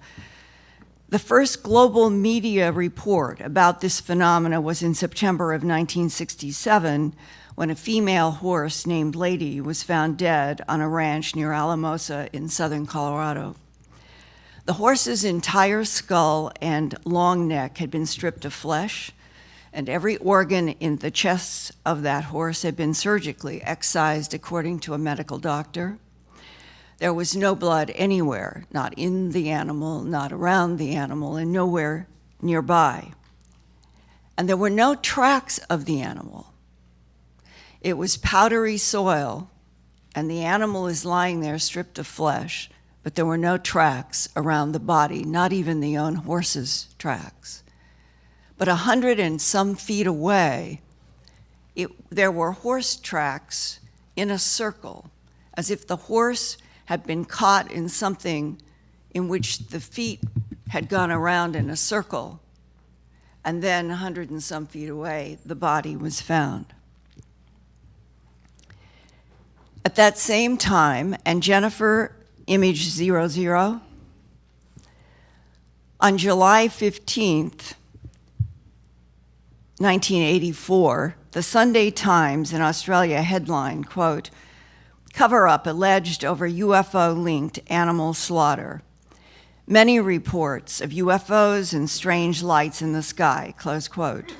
F: The first global media report about this phenomena was in September of 1967, when a female horse named Lady was found dead on a ranch near Alamosa in southern Colorado. The horse's entire skull and long neck had been stripped of flesh, and every organ in the chest of that horse had been surgically excised according to a medical doctor. There was no blood anywhere, not in the animal, not around the animal, and nowhere nearby. And there were no tracks of the animal. It was powdery soil, and the animal is lying there stripped of flesh, but there were no tracks around the body, not even the own horse's tracks. But 100 and some feet away, there were horse tracks in a circle, as if the horse had been caught in something in which the feet had gone around in a circle, and then 100 and some feet away, the body was found. At that same time, and Jennifer, image 00, on July 15th, 1984, the Sunday Times in Australia headline, quote, "Cover-up alleged over UFO-linked animal slaughter. Many reports of UFOs and strange lights in the sky," close quote.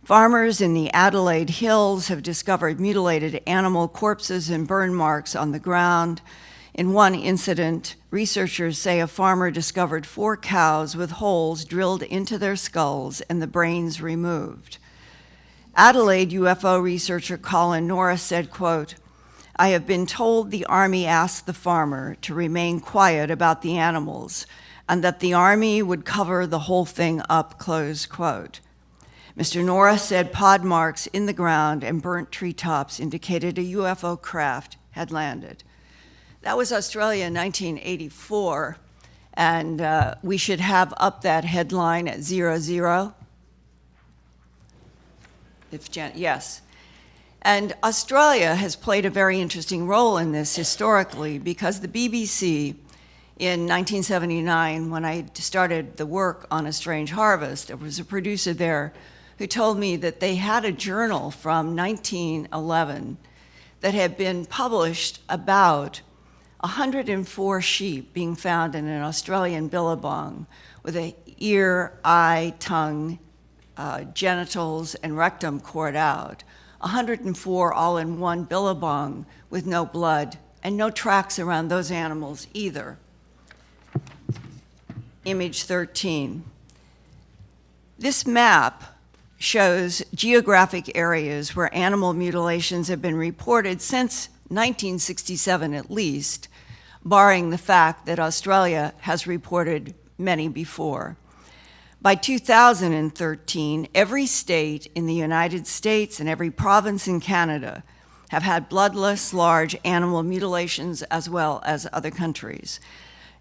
F: Farmers in the Adelaide Hills have discovered mutilated animal corpses and burn marks on the ground. In one incident, researchers say a farmer discovered 4 cows with holes drilled into their skulls and the brains removed. Adelaide UFO researcher Colin Norris said, quote, "I have been told the Army asked the farmer to remain quiet about the animals and that the Army would cover the whole thing up," close quote. Mr. Norris said pod marks in the ground and burnt treetops indicated a UFO craft had landed. That was Australia in 1984, and we should have up that headline at 00. Yes. And Australia has played a very interesting role in this historically, because the BBC in 1979, when I started the work on A Strange Harvest, there was a producer there who told me that they had a journal from 1911 that had been published about 104 sheep being found in an Australian billabong with an ear, eye, tongue, genitals, and rectum cored out. 104 all in one billabong with no blood and no tracks around those animals either. Image 13. This map shows geographic areas where animal mutilations have been reported since 1967 at least, barring the fact that Australia has reported many before. By 2013, every state in the United States and every province in Canada have had bloodless, large animal mutilations, as well as other countries.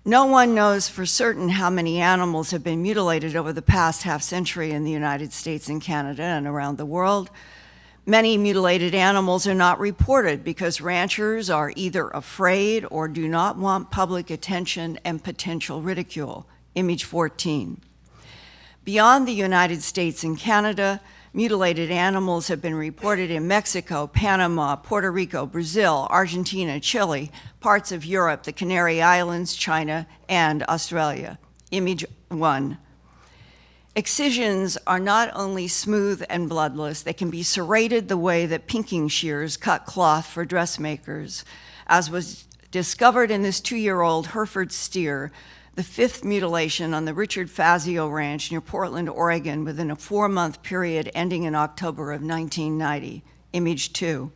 F: No one knows for certain how many animals have been mutilated over the past half century in the United States and Canada and around the world. Many mutilated animals are not reported because ranchers are either afraid or do not want public attention and potential ridicule. Image 14. Beyond the United States and Canada, mutilated animals have been reported in Mexico, Panama, Puerto Rico, Brazil, Argentina, Chile, parts of Europe, the Canary Islands, China, and Australia. Image 1. Excisions are not only smooth and bloodless, they can be serrated the way that pinking shears cut cloth for dressmakers, as was discovered in this 2-year-old Hereford steer, the 5th mutilation on the Richard Fazio Ranch near Portland, Oregon, within a 4-month period ending in October of 1990. Image 2.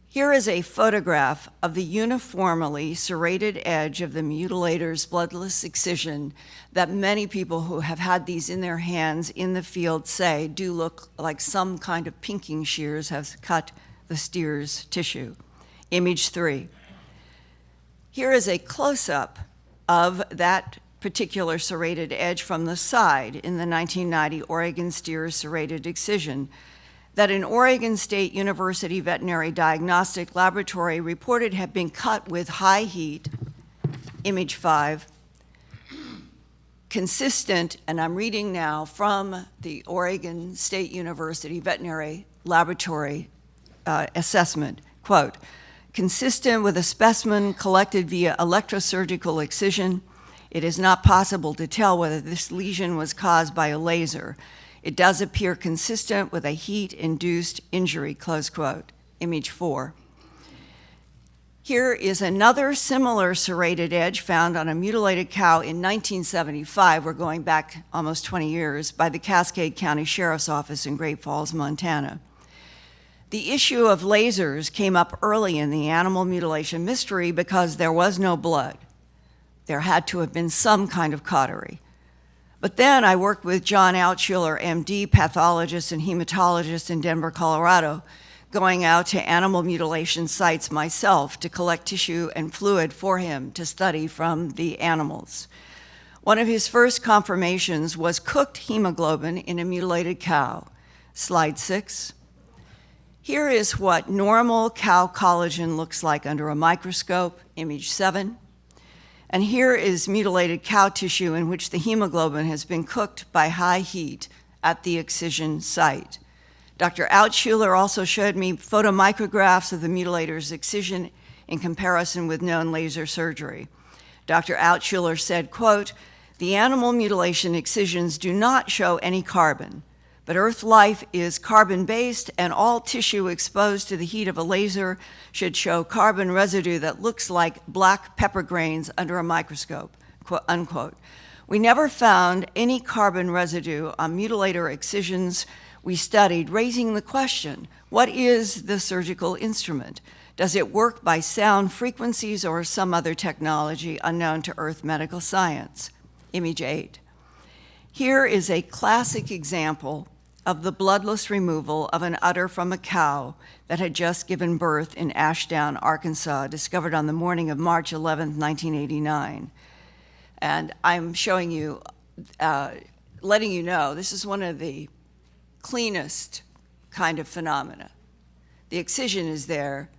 F: Here is a photograph of the uniformly serrated edge of the mutilator's bloodless excision that many people who have had these in their hands in the field say do look like some kind of pinking shears has cut the steer's tissue. Image 3. Here is a close-up of that particular serrated edge from the side in the 1990 Oregon steer's serrated excision that an Oregon State University veterinary diagnostic laboratory reported had been cut with high heat, image 5, consistent, and I'm reading now from the Oregon State University veterinary laboratory assessment, quote, consistent with a specimen collected via electrosurgical excision, it is not possible to tell whether this lesion was caused by a laser. It does appear consistent with a heat-induced injury, close quote. Image 4. Here is another similar serrated edge found on a mutilated cow in 1975, we're going back almost 20 years, by the Cascade County Sheriff's Office in Great Falls, Montana. The issue of lasers came up early in the animal mutilation mystery because there was no blood. There had to have been some kind of cautery. But then I worked with John Altschuler, MD, pathologist and hematologist in Denver, Colorado, going out to animal mutilation sites myself to collect tissue and fluid for him to study from the animals. One of his first confirmations was cooked hemoglobin in a mutilated cow. Slide 6. Here is what normal cow collagen looks like under a microscope, image 7. And here is mutilated cow tissue in which the hemoglobin has been cooked by high heat at the excision site. Dr. Altschuler also showed me photomicrographs of the mutilator's excision in comparison with known laser surgery. Dr. Altschuler said, quote, the animal mutilation excisions do not show any carbon, but Earth life is carbon-based and all tissue exposed to the heat of a laser should show carbon residue that looks like black pepper grains under a microscope, quote, unquote. We never found any carbon residue on mutilator excisions we studied, raising the question, what is the surgical instrument? Does it work by sound frequencies or some other technology unknown to Earth medical science? Image 8. Here is a classic example of the bloodless removal of an udder from a cow that had just given birth in Ashdown, Arkansas, discovered on the morning of March 11, 1989. And I'm showing you, letting you know, this is one of the cleanest kind of phenomena. The excision is there,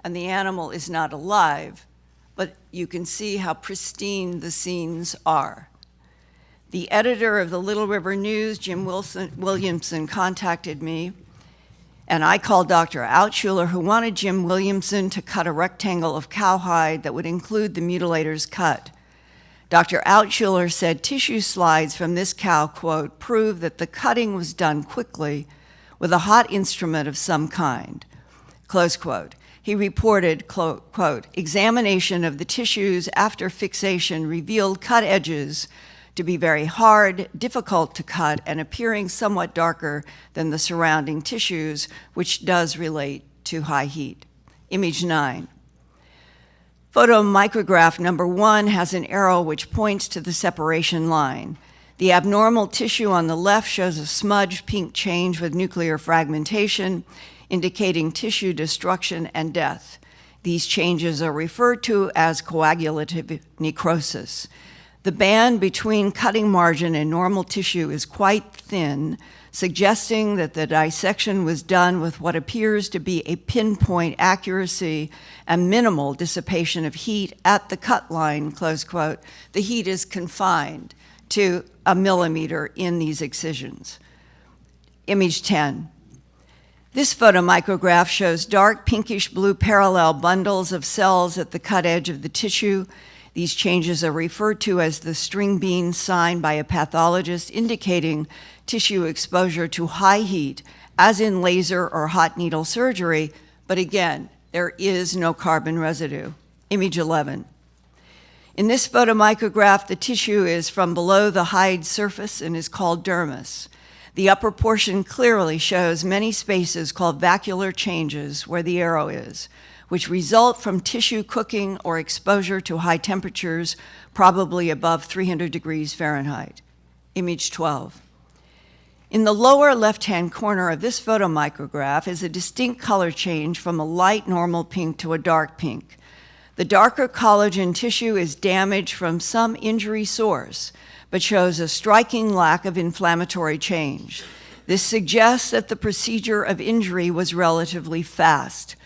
F: and the animal is not alive, but you can see how pristine the scenes are. The editor of the Little River News, Jim Williamson, contacted me, and I called Dr. Altschuler, who wanted Jim Williamson to cut a rectangle of cowhide that would include the mutilator's cut. Dr. Altschuler said tissue slides from this cow, quote, prove that the cutting was done quickly with a hot instrument of some kind, close quote. He reported, quote, examination of the tissues after fixation revealed cut edges to be very hard, difficult to cut, and appearing somewhat darker than the surrounding tissues, which does relate to high heat. Image 9. Photomicrograph number 1 has an arrow which points to the separation line. The abnormal tissue on the left shows a smudged pink change with nuclear fragmentation, indicating tissue destruction and death. These changes are referred to as coagulative necrosis. The band between cutting margin and normal tissue is quite thin, suggesting that the dissection was done with what appears to be a pinpoint accuracy and minimal dissipation of heat at the cut line, close quote. The heat is confined to a millimeter in these excisions. Image 10. This photomicrograph shows dark pinkish blue parallel bundles of cells at the cut edge of the tissue. These changes are referred to as the string bean sign by a pathologist, indicating tissue exposure to high heat, as in laser or hot needle surgery, but again, there is no carbon residue. Image 11. In this photomicrograph, the tissue is from below the hide surface and is called dermis. The upper portion clearly shows many spaces called vacuolar changes where the arrow is, which result from tissue cooking or exposure to high temperatures, probably above 300 degrees Fahrenheit. Image 12. In the lower left-hand corner of this photomicrograph is a distinct color change from a light normal pink to a dark pink. The darker collagen tissue is damaged from some injury source, but shows a striking lack of inflammatory change. This suggests that the procedure of injury was relatively fast.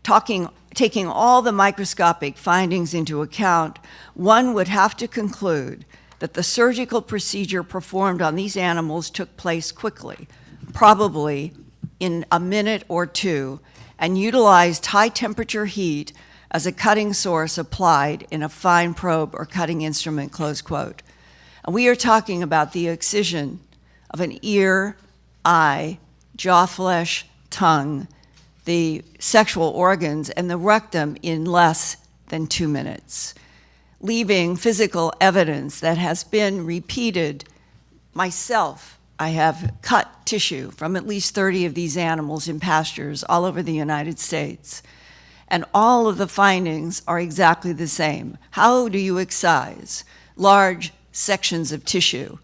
F: Taking all the microscopic findings into account, one would have to conclude that the surgical procedure performed on these animals took place quickly, probably in a minute or two, and utilized high temperature heat as a cutting source applied in a fine probe or cutting instrument, close quote. And we are talking about the excision of an ear, eye, jaw flesh, tongue, the sexual organs, and the rectum in less than 2 minutes, leaving physical evidence that has been repeated. Myself, I have cut tissue from at least 30 of these animals in pastures all over the United States. And all of the findings are exactly the same. How do you excise large sections of tissue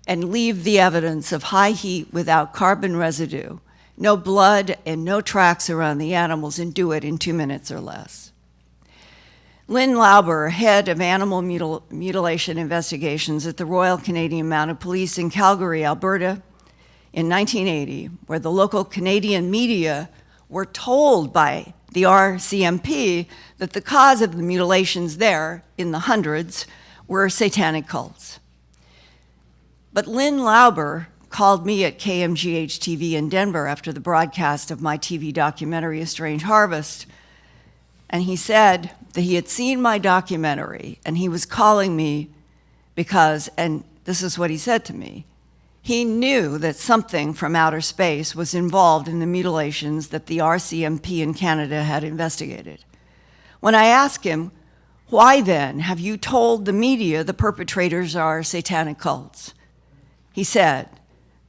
F: and leave the evidence of high heat without carbon residue, no blood and no tracks around the animals, and do it in 2 minutes or less? Lynn Lauber, head of animal mutilation investigations at the Royal Canadian Mounted Police in Calgary, Alberta, in 1980, where the local Canadian media were told by the RCMP that the cause of the mutilations there, in the hundreds, were satanic cults. But Lynn Lauber called me at KMGH-TV in Denver after the broadcast of my TV documentary, A Strange Harvest, and he said that he had seen my documentary, and he was calling me because, and this is what he said to me, he knew that something from outer space was involved in the mutilations that the RCMP in Canada had investigated. When I asked him, why then have you told the media the perpetrators are satanic cults? He said,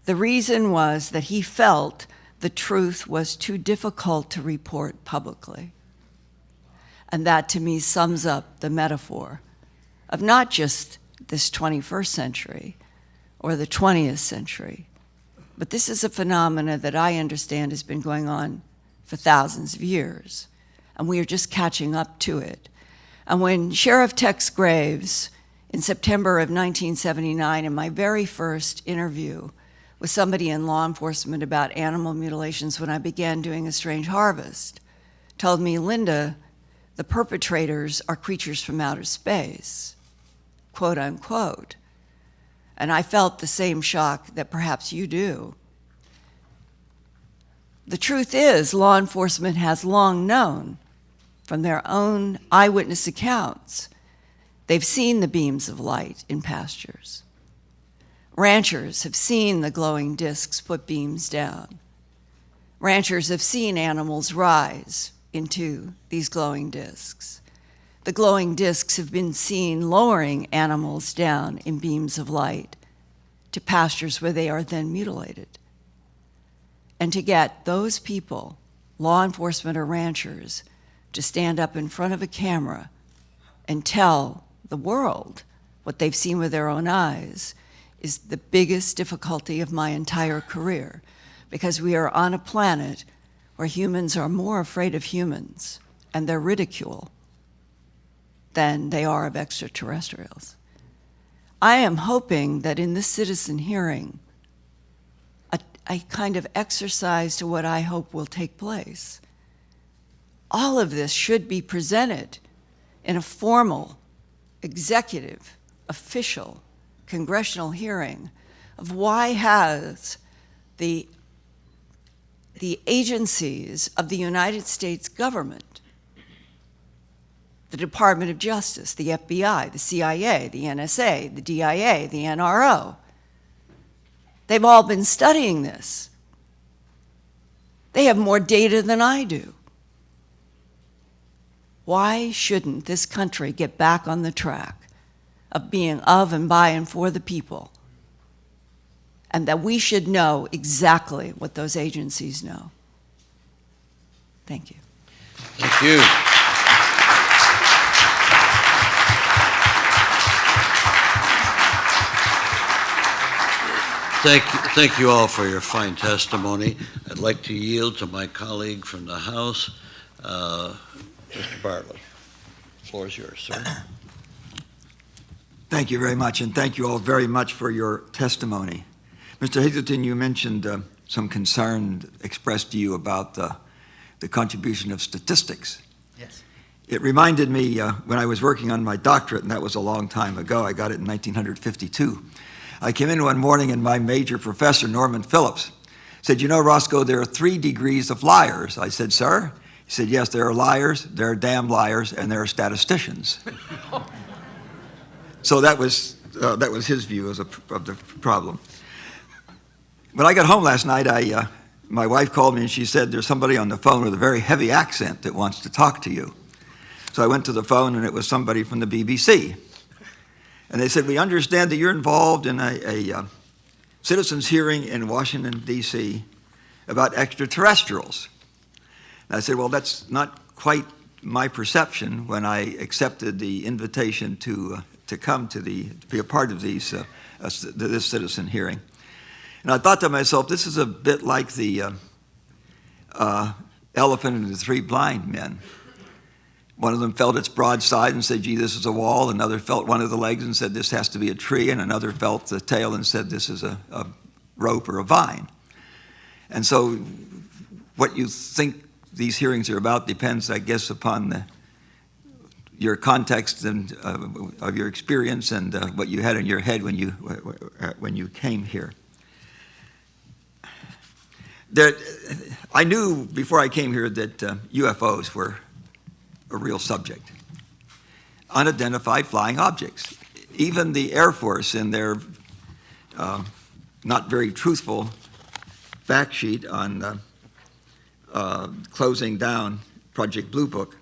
F: the reason was that he felt the truth was too difficult to report publicly. And that, to me, sums up the metaphor of not just this 21st century or the 20th century, but this is a phenomena that I understand has been going on for thousands of years, and we are just catching up to it. And when Sheriff Tex Graves, in September of 1979, in my very first interview with somebody in law enforcement about animal mutilations when I began doing A Strange Harvest, told me, Linda, the perpetrators are creatures from outer space, quote unquote. And I felt the same shock that perhaps you do. The truth is, law enforcement has long known from their own eyewitness accounts, they've seen the beams of light in pastures. Ranchers have seen the glowing discs put beams down. Ranchers have seen animals rise into these glowing discs. The glowing discs have been seen lowering animals down in beams of light to pastures where they are then mutilated. And to get those people, law enforcement or ranchers, to stand up in front of a camera and tell the world what they've seen with their own eyes is the biggest difficulty of my entire career, because we are on a planet where humans are more afraid of humans and their ridicule than they are of extraterrestrials. I am hoping that in this citizen hearing, a kind of exercise to what I hope will take place. All of this should be presented in a formal, executive, official, congressional hearing of why has the agencies of the United States government the Department of Justice, the FBI, the CIA, the NSA, the DIA, the NRO. They've all been studying this. They have more data than I do. Why shouldn't this country get back on the track of being of and by and for the people? And that we should know exactly what those agencies know. Thank you.
A: Thank you. Thank you all for your fine testimony. I'd like to yield to my colleague from the House, Mr. Bartlett. The floor is yours, sir.
G: Thank you very much, and thank you all very much for your testimony. Mr. Hazelton, you mentioned some concern expressed to you about the contribution of statistics.
E: Yes.
G: It reminded me when I was working on my doctorate, and that was a long time ago. I got it in 1952. I came in one morning and my major professor, Norman Phillips, said, "You know, Roscoe, there are 3 degrees of liars." I said, "Sir?" He said, "Yes, there are liars, there are damn liars, and there are statisticians." So that was his view of the problem. When I got home last night, my wife called me and she said, "There's somebody on the phone with a very heavy accent that wants to talk to you." So I went to the phone and it was somebody from the BBC. And they said, "We understand that you're involved in a citizens' hearing in Washington, D.C. about extraterrestrials." And I said, "Well, that's not quite my perception when I accepted the invitation to come to be a part of this citizen hearing." And I thought to myself, this is a bit like the elephant and the 3 blind men. One of them felt its broadside and said, "Gee, this is a wall." Another felt one of the legs and said, "This has to be a tree." And another felt the tail and said, "This is a rope or a vine." And so what you think these hearings are about depends, I guess, upon your context and of your experience and what you had in your head when you came here. I knew before I came here that UFOs were a real subject. Unidentified flying objects. Even the Air Force, in their not very truthful fact sheet on closing down Project Blue Book,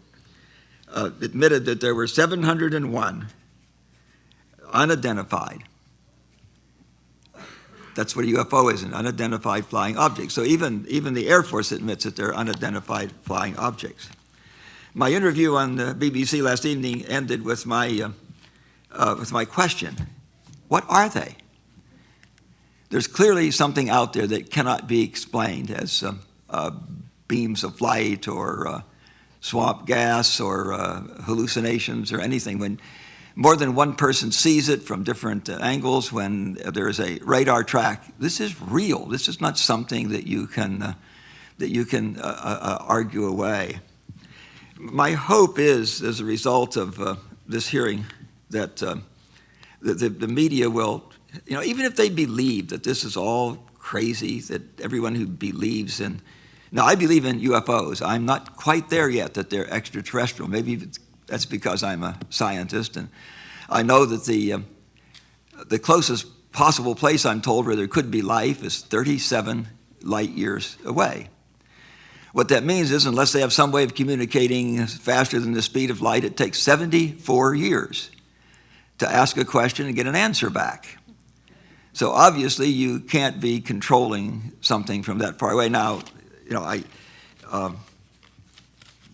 G: admitted that there were 701 unidentified. That's what a UFO is, an unidentified flying object. So even the Air Force admits that they're unidentified flying objects. My interview on the BBC last evening ended with my question: what are they? There's clearly something out there that cannot be explained as beams of light or swamp gas or hallucinations or anything. When more than one person sees it from different angles, when there is a radar track, this is real. This is not something that you can argue away. My hope is, as a result of this hearing, that the media will, even if they believe that this is all crazy, that everyone who believes in, now I believe in UFOs. I'm not quite there yet that they're extraterrestrial. Maybe that's because I'm a scientist, and I know that the closest possible place I'm told where there could be life is 37 light years away. What that means is, unless they have some way of communicating faster than the speed of light, it takes 74 years to ask a question and get an answer back. So obviously you can't be controlling something from that far away. Now,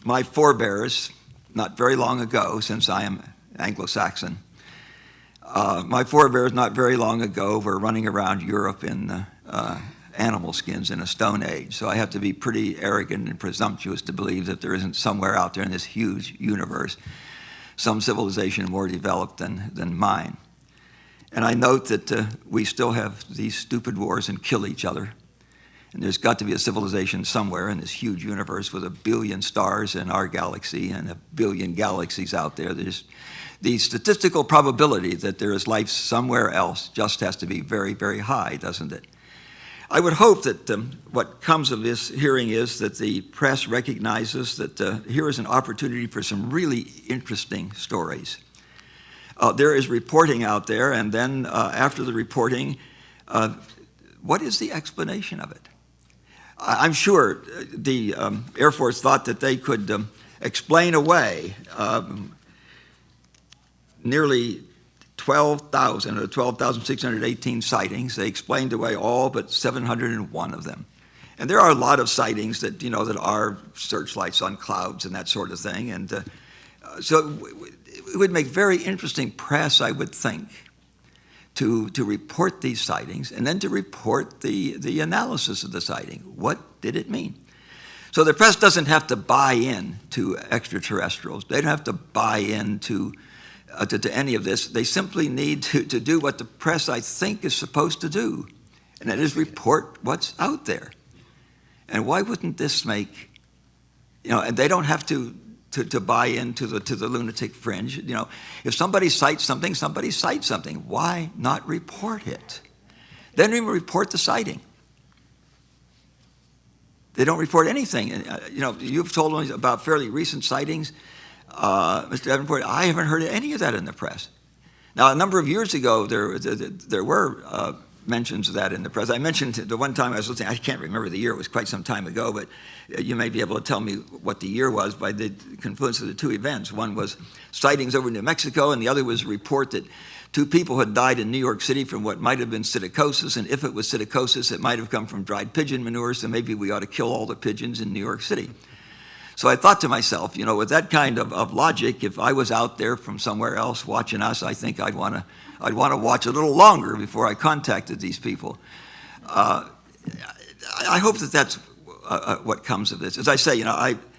G: my forebears, not very long ago, since I am Anglo-Saxon, my forebears not very long ago were running around Europe in animal skins in a Stone Age. So I have to be pretty arrogant and presumptuous to believe that there isn't somewhere out there in this huge universe some civilization more developed than mine. And I note that we still have these stupid wars and kill each other. And there's got to be a civilization somewhere in this huge universe with 1 billion stars in our galaxy and 1 billion galaxies out there. There's the statistical probability that there is life somewhere else just has to be very, very high, doesn't it? I would hope that what comes of this hearing is that the press recognizes that here is an opportunity for some really interesting stories. There is reporting out there, and then after the reporting, what is the explanation of it? I'm sure the Air Force thought that they could explain away nearly 12,000 or 12,618 sightings. They explained away all but 701 of them. And there are a lot of sightings that, that are searchlights on clouds and that sort of thing. And so it would make very interesting press, I would think, to report these sightings and then to report the analysis of the sighting. What did it mean? So the press doesn't have to buy in to extraterrestrials. They don't have to buy in to any of this. They simply need to do what the press, I think, is supposed to do, and that is report what's out there. And why wouldn't this make, and they don't have to buy into the lunatic fringe. If somebody cites something, somebody cites something. Why not report it? Then we report the sighting. They don't report anything. You've told me about fairly recent sightings. Mr. Davenport, I haven't heard any of that in the press. Now, a number of years ago, there were mentions of that in the press. I mentioned the one time I was listening, I can't remember the year, it was quite some time ago, but you may be able to tell me what the year was by the confluence of the two events. One was sightings over in New Mexico, and the other was a report that 2 people had died in New York City from what might have been psittacosis, and if it was psittacosis, it might have come from dried pigeon manure, so maybe we ought to kill all the pigeons in New York City. So I thought to myself, with that kind of logic, if I was out there from somewhere else watching us, I think I'd want to watch a little longer before I contacted these people. I hope that that's what comes of this. As I say,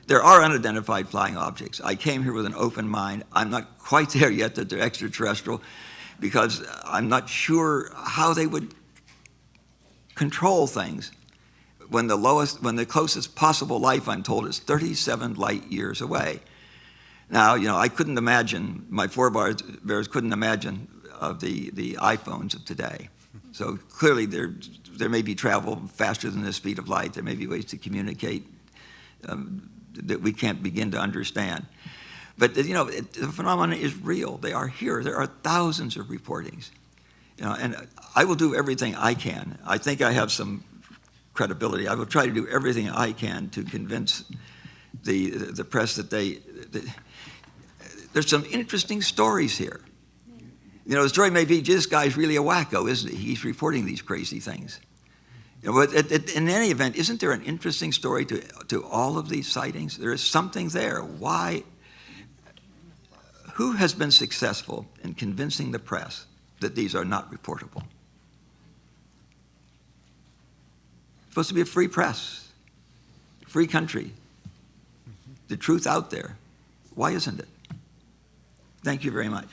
G: there are unidentified flying objects. I came here with an open mind. I'm not quite there yet that they're extraterrestrial, because I'm not sure how they would control things when the closest possible life, I'm told, is 37 light years away. Now, I couldn't imagine, my forebears couldn't imagine the iPhones of today. So clearly there may be travel faster than the speed of light. There may be ways to communicate that we can't begin to understand. But the phenomenon is real. They are here. There are thousands of reportings. And I will do everything I can. I think I have some credibility. I will try to do everything I can to convince the press that there's some interesting stories here. The story may be, this guy's really a wacko, isn't he? He's reporting these crazy things. But in any event, isn't there an interesting story to all of these sightings? There is something there. Why? Who has been successful in convincing the press that these are not reportable? It's supposed to be a free press, free country, the truth out there. Why isn't it? Thank you very much.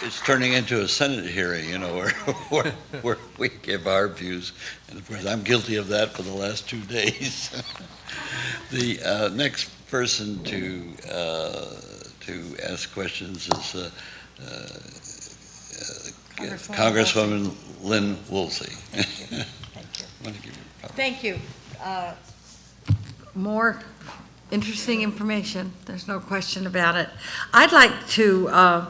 A: It's turning into a Senate hearing, where we give our views. And of course, I'm guilty of that for the last 2 days. The next person to ask questions is Congresswoman Lynn Woolsey.
H: Thank you. More interesting information. There's no question about it. I'd like to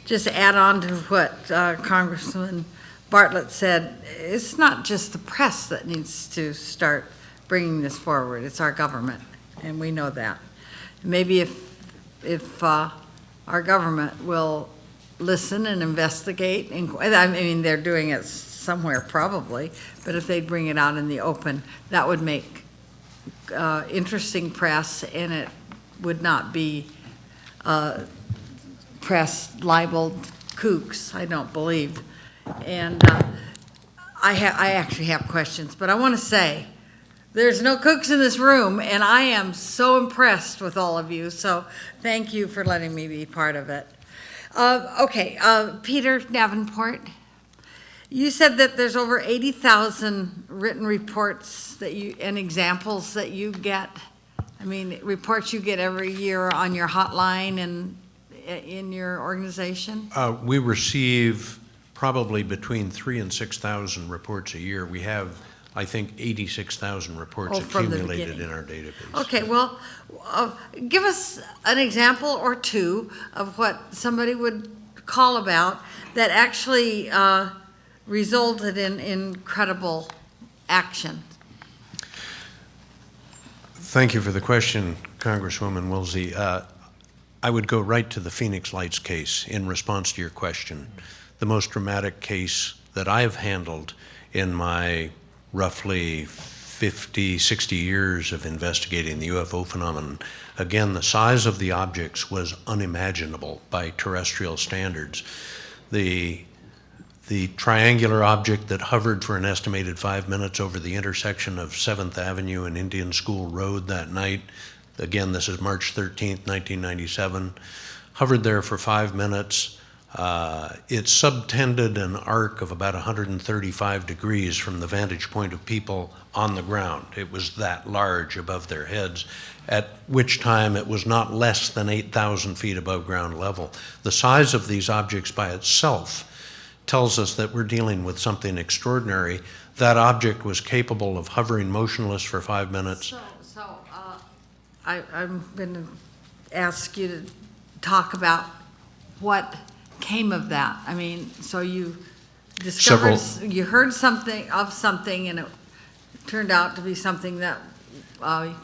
H: just add on to what Congressman Bartlett said. It's not just the press that needs to start bringing this forward. It's our government, and we know that. Maybe if our government will listen and investigate, I mean, they're doing it somewhere probably, but if they bring it out in the open, that would make interesting press, and it would not be press libeled kooks, I don't believe. And I actually have questions, but I want to say there's no kooks in this room, and I am so impressed with all of you, so thank you for letting me be part of it. Peter Davenport, you said that there's over 80,000 written reports and examples that you get. I mean, reports you get every year on your hotline and in your organization?
C: We receive probably between 3,000 and 6,000 reports a year. We have, I think, 86,000 reports
H: From the
C: accumulated
H: beginning.
C: in our database.
H: Okay, well, give us an example or two of what somebody would call about that actually resulted in incredible action.
C: Thank you for the question, Congresswoman Woolsey. I would go right to the Phoenix Lights case in response to your question. The most dramatic case that I've handled in my roughly 50, 60 years of investigating the UFO phenomenon. Again, the size of the objects was unimaginable by terrestrial standards. The triangular object that hovered for an estimated 5 minutes over the intersection of 7th Avenue and Indian School Road that night, again, this is March 13th, 1997, hovered there for 5 minutes. It subtended an arc of about 135 degrees from the vantage point of people on the ground. It was that large above their heads, at which time it was not less than 8,000 feet above ground level. The size of these objects by itself tells us that we're dealing with something extraordinary. That object was capable of hovering motionless for 5 minutes.
H: I'm going to ask you to talk about what came of that. I mean, so you discovered, you heard something and it turned out to be something that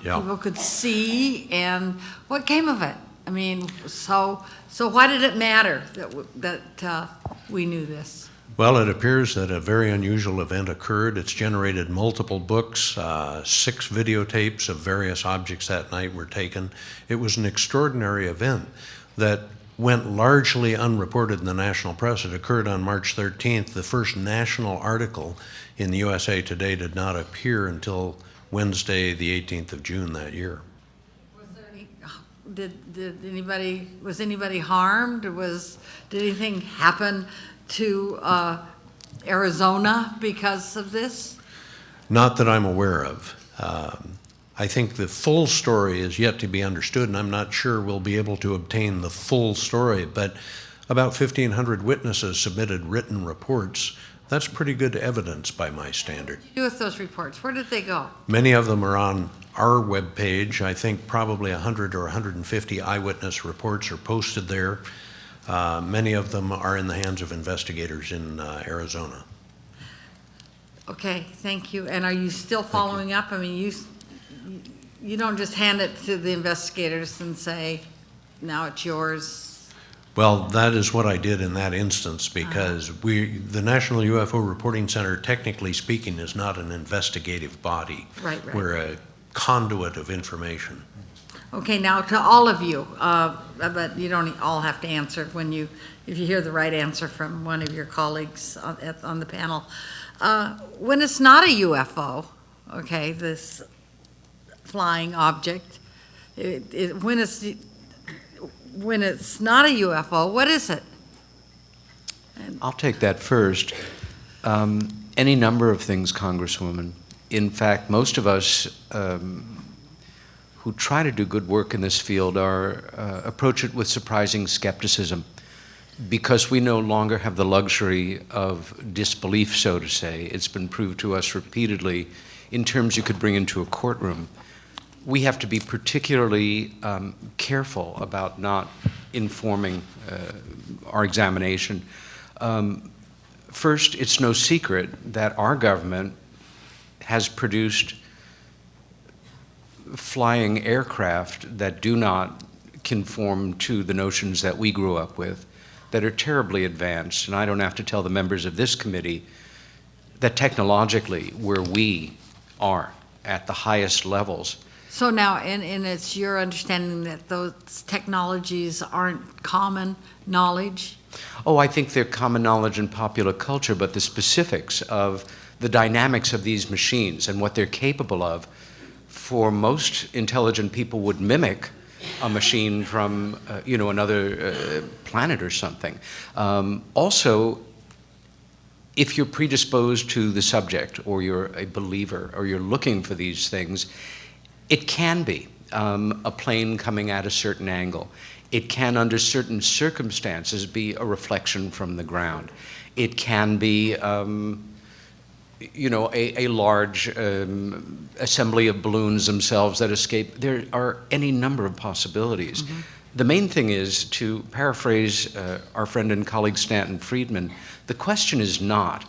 H: people could see, and what came of it? I mean, so why did it matter that we knew this?
C: Well, it appears that a very unusual event occurred. It's generated multiple books. 6 videotapes of various objects that night were taken. It was an extraordinary event that went largely unreported in the national press. It occurred on March 13th. The first national article in the USA Today did not appear until Wednesday, the 18th of June that year.
H: Was anybody harmed? Did anything happen to Arizona because of this?
C: Not that I'm aware of. I think the full story is yet to be understood, and I'm not sure we'll be able to obtain the full story, but about 1,500 witnesses submitted written reports. That's pretty good evidence by my standard.
H: What did you do with those reports? Where did they go?
C: Many of them are on our webpage. I think probably 100 or 150 eyewitness reports are posted there. Many of them are in the hands of investigators in Arizona.
H: Okay, thank you. And are you still following up? I mean, you don't just hand it to the investigators and say, now it's yours.
C: Well, that is what I did in that instance, because the National UFO Reporting Center, technically speaking, is not an investigative body.
H: Right.
C: We're a conduit of information.
H: Okay, now to all of you, but you don't all have to answer if you hear the right answer from one of your colleagues on the panel. When it's not a UFO, okay, this flying object, when it's not a UFO, what is it?
D: I'll take that first. Any number of things, Congresswoman. In fact, most of us who try to do good work in this field approach it with surprising skepticism, because we no longer have the luxury of disbelief, so to say. It's been proved to us repeatedly in terms you could bring into a courtroom. We have to be particularly careful about not informing our examination. First, it's no secret that our government has produced flying aircraft that do not conform to the notions that we grew up with, that are terribly advanced. And I don't have to tell the members of this committee that technologically, where we are at the highest levels.
H: So now, and it's your understanding that those technologies aren't common knowledge?
D: Oh, I think they're common knowledge in popular culture, but the specifics of the dynamics of these machines and what they're capable of, for most intelligent people would mimic a machine from another planet or something. Also, if you're predisposed to the subject, or you're a believer, or you're looking for these things, it can be a plane coming at a certain angle. It can, under certain circumstances, be a reflection from the ground. It can be, you know, a large assembly of balloons themselves that escape. There are any number of possibilities. The main thing is, to paraphrase our friend and colleague Stanton Friedman, the question is not,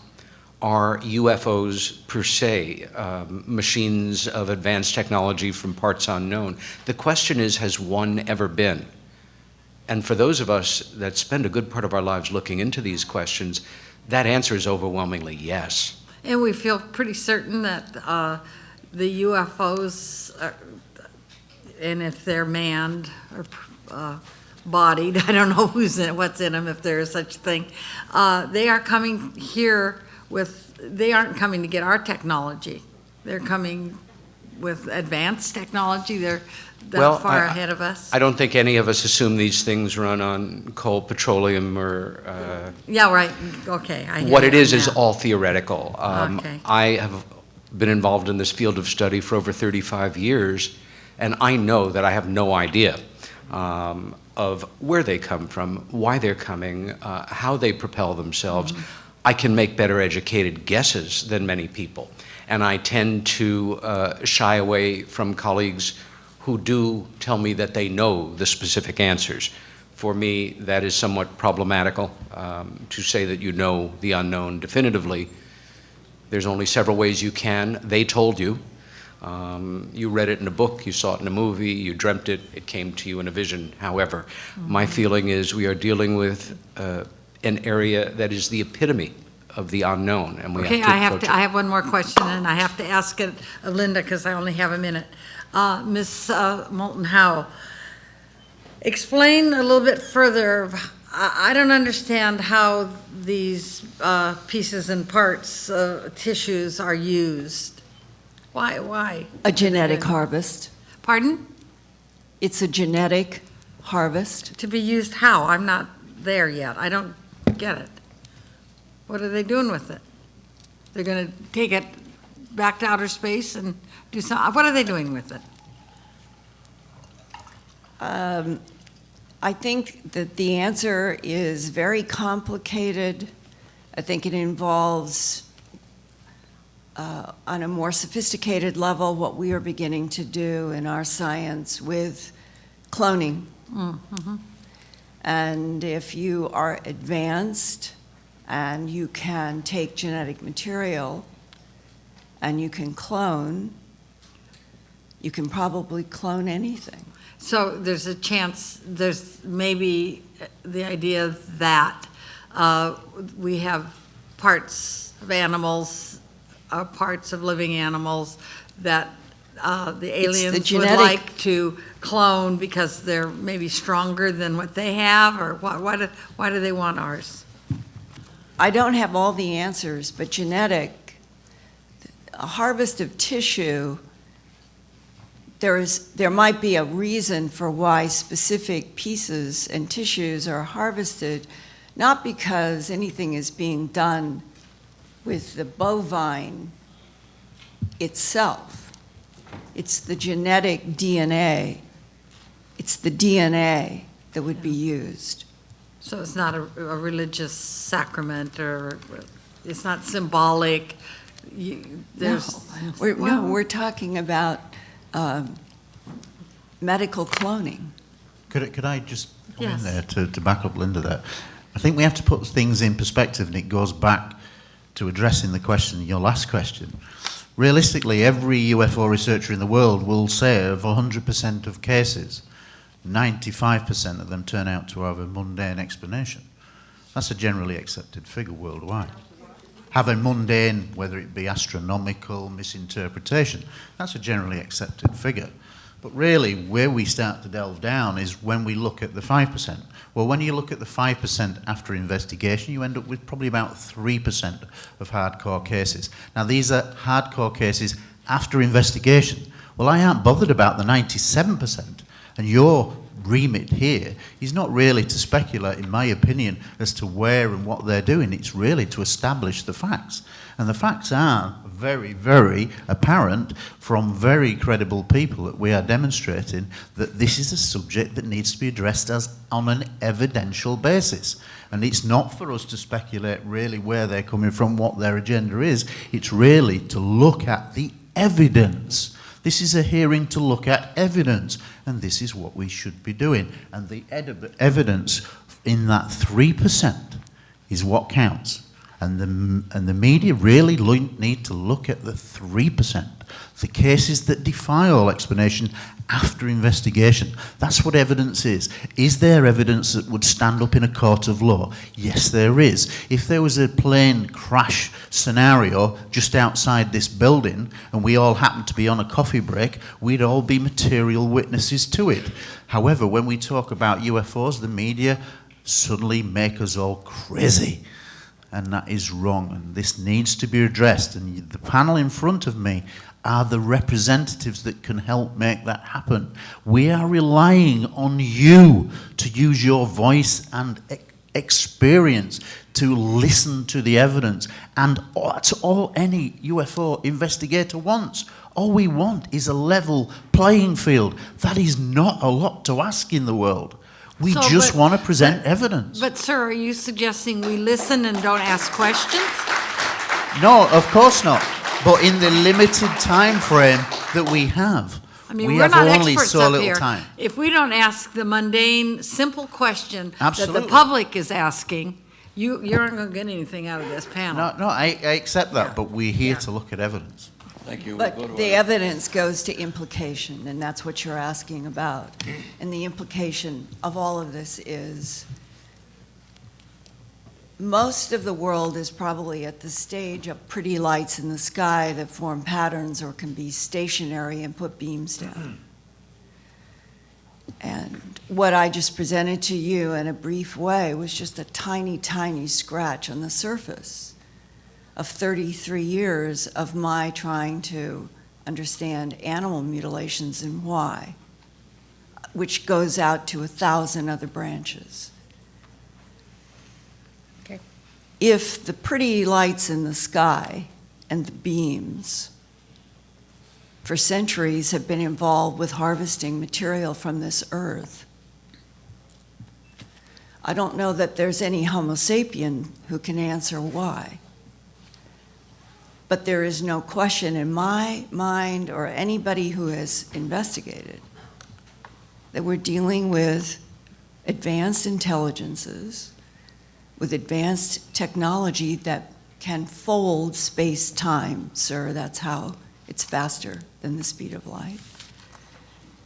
D: are UFOs per se machines of advanced technology from parts unknown? The question is, has one ever been? And for those of us that spend a good part of our lives looking into these questions, that answer is overwhelmingly yes.
H: And we feel pretty certain that the UFOs, and if they're manned or bodied, I don't know what's in them, if there is such a thing, they are coming here they aren't coming to get our technology. They're coming with advanced technology. They're that far ahead of us.
D: I don't think any of us assume these things run on coal, petroleum, or...
H: Yeah, right. Okay. I hear
D: what it
H: you
D: is
H: now.
D: all theoretical.
H: Okay.
D: I have been involved in this field of study for over 35 years, and I know that I have no idea of where they come from, why they're coming, how they propel themselves. I can make better educated guesses than many people, and I tend to shy away from colleagues who do tell me that they know the specific answers. For me, that is somewhat problematical. To say that you know the unknown definitively, there's only several ways you can. They told you. You read it in a book, you saw it in a movie, you dreamt it, it came to you in a vision. However, my feeling is we are dealing with an area that is the epitome of the unknown, and we have to
H: I have one more question, and I have to ask it of Linda because I only have a minute. Ms. Moulton Howe, explain a little bit further. I don't understand how these pieces and parts, tissues are used. Why?
F: A genetic harvest.
H: Pardon?
F: It's a genetic harvest.
H: To be used how? I'm not there yet. I don't get it. What are they doing with it? They're going to take it back to outer space and do something. What are they doing with it?
F: I think that the answer is very complicated. I think it involves, on a more sophisticated level, what we are beginning to do in our science with cloning. And if you are advanced and you can take genetic material and you can clone, you can probably clone anything.
H: So there's a chance, there's maybe the idea that we have parts of animals, parts of living animals that the aliens would like to clone because they're maybe stronger than what they have, or why do they want ours?
F: I don't have all the answers, but a harvest of tissue, there might be a reason for why specific pieces and tissues are harvested, not because anything is being done with the bovine itself. It's the genetic DNA. It's the DNA that would be used.
H: So it's not a religious sacrament, or it's not symbolic.
F: We're talking about medical cloning.
E: Could I just come
H: Yes.
E: in there to back up Linda there? I think we have to put things in perspective, and it goes back to addressing the question, your last question. Realistically, every UFO researcher in the world will say of 100% of cases, 95% of them turn out to have a mundane explanation. That's a generally accepted figure worldwide. Have a mundane, whether it be astronomical, misinterpretation, that's a generally accepted figure. But really, where we start to delve down is when we look at the 5%. Well, when you look at the 5% after investigation, you end up with probably about 3% of hardcore cases. Now, these are hardcore cases after investigation. Well, I aren't bothered about the 97%, and you're remit here is not really to speculate, in my opinion, as to where and what they're doing. It's really to establish the facts. And the facts are very, very apparent from very credible people that we are demonstrating that this is a subject that needs to be addressed as on an evidential basis. And it's not for us to speculate really where they're coming from, what their agenda is. It's really to look at the evidence. This is a hearing to look at evidence, and this is what we should be doing. And the evidence in that 3% is what counts. And the media really need to look at the 3%, the cases that defy all explanation after investigation. That's what evidence is. Is there evidence that would stand up in a court of law? Yes, there is. If there was a plane crash scenario just outside this building and we all happened to be on a coffee break, we'd all be material witnesses to it. However, when we talk about UFOs, the media suddenly make us all crazy. And that is wrong, and this needs to be addressed. And the panel in front of me are the representatives that can help make that happen. We are relying on you to use your voice and experience to listen to the evidence. And that's all any UFO investigator wants. All we want is a level playing field. That is not a lot to ask in the world. We just want to present evidence.
H: But, sir, are you suggesting we listen and don't ask questions?
E: No, of course not. But in the limited time frame that we have,
H: I mean,
E: we
H: we're
E: have
H: not
E: only
H: experts
E: so
H: up
E: little
H: here.
E: time.
H: If we don't ask the mundane, simple question that
E: Absolutely.
H: the public is asking, you aren't going to get anything out of this panel.
E: No, I accept that,
H: Yeah.
E: but we're here
H: Yeah.
E: to look at evidence.
A: Thank you. We'll go
F: But
A: to
F: the
A: our-
F: evidence goes to implication, and that's what you're asking about. And the implication of all of this is most of the world is probably at the stage of pretty lights in the sky that form patterns or can be stationary and put beams down. And what I just presented to you in a brief way was just a tiny, tiny scratch on the surface of 33 years of my trying to understand animal mutilations and why, which goes out to 1,000 other branches.
H: Okay.
F: If the pretty lights in the sky and the beams for centuries have been involved with harvesting material from this earth, I don't know that there's any Homo sapien who can answer why. But there is no question in my mind or anybody who has investigated that we're dealing with advanced intelligences, with advanced technology that can fold space-time, sir. That's how it's faster than the speed of light.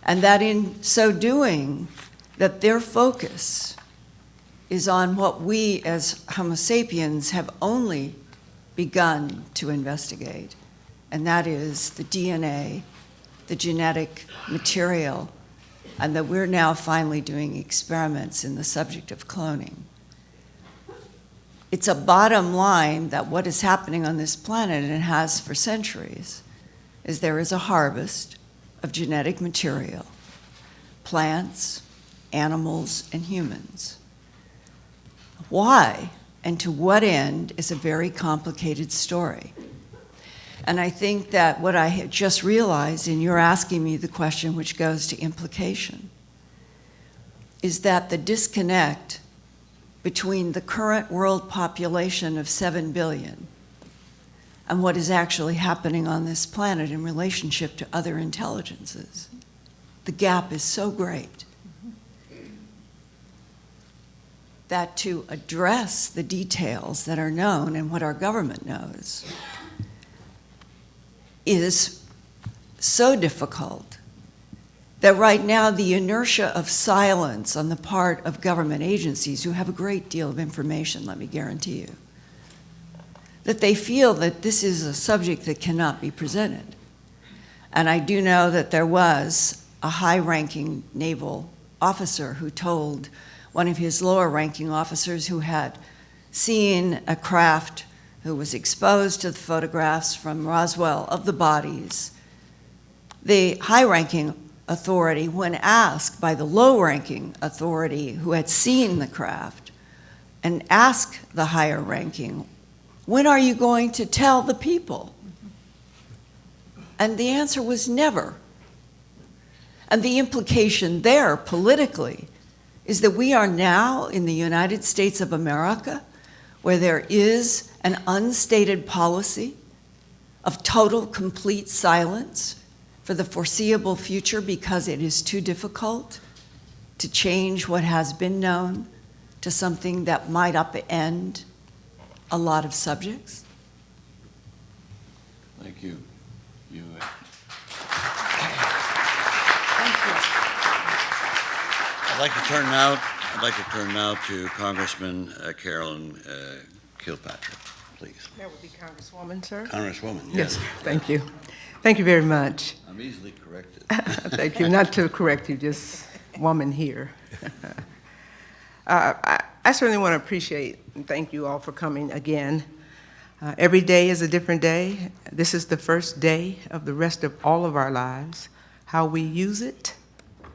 F: And that in so doing, that their focus is on what we as Homo sapiens have only begun to investigate, and that is the DNA, the genetic material, and that we're now finally doing experiments in the subject of cloning. It's a bottom line that what is happening on this planet, and it has for centuries, is there is a harvest of genetic material, plants, animals, and humans. Why and to what end is a very complicated story. And I think that what I had just realized, and you're asking me the question which goes to implication, is that the disconnect between the current world population of 7 billion and what is actually happening on this planet in relationship to other intelligences, the gap is so great that to address the details that are known and what our government knows is so difficult that right now the inertia of silence on the part of government agencies who have a great deal of information, let me guarantee you, that they feel that this is a subject that cannot be presented. And I do know that there was a high-ranking naval officer who told one of his lower-ranking officers who had seen a craft who was exposed to the photographs from Roswell of the bodies. The high-ranking authority, when asked by the low-ranking authority who had seen the craft, and asked the higher-ranking, when are you going to tell the people? And the answer was never. And the implication there, politically, is that we are now in the United States of America, where there is an unstated policy of total, complete silence for the foreseeable future because it is too difficult to change what has been known to something that might upend a lot of subjects.
A: Thank you. I'd like to turn now to Congressman Carolyn Kilpatrick, please.
I: That would be Congresswoman, sir?
A: Congresswoman,
I: Yes,
A: yes.
I: thank you. Thank you very much.
A: I'm easily corrected.
I: Thank you. Not to correct you, just woman here. I certainly want to appreciate and thank you all for coming again. Every day is a different day. This is the first day of the rest of all of our lives. How we use it,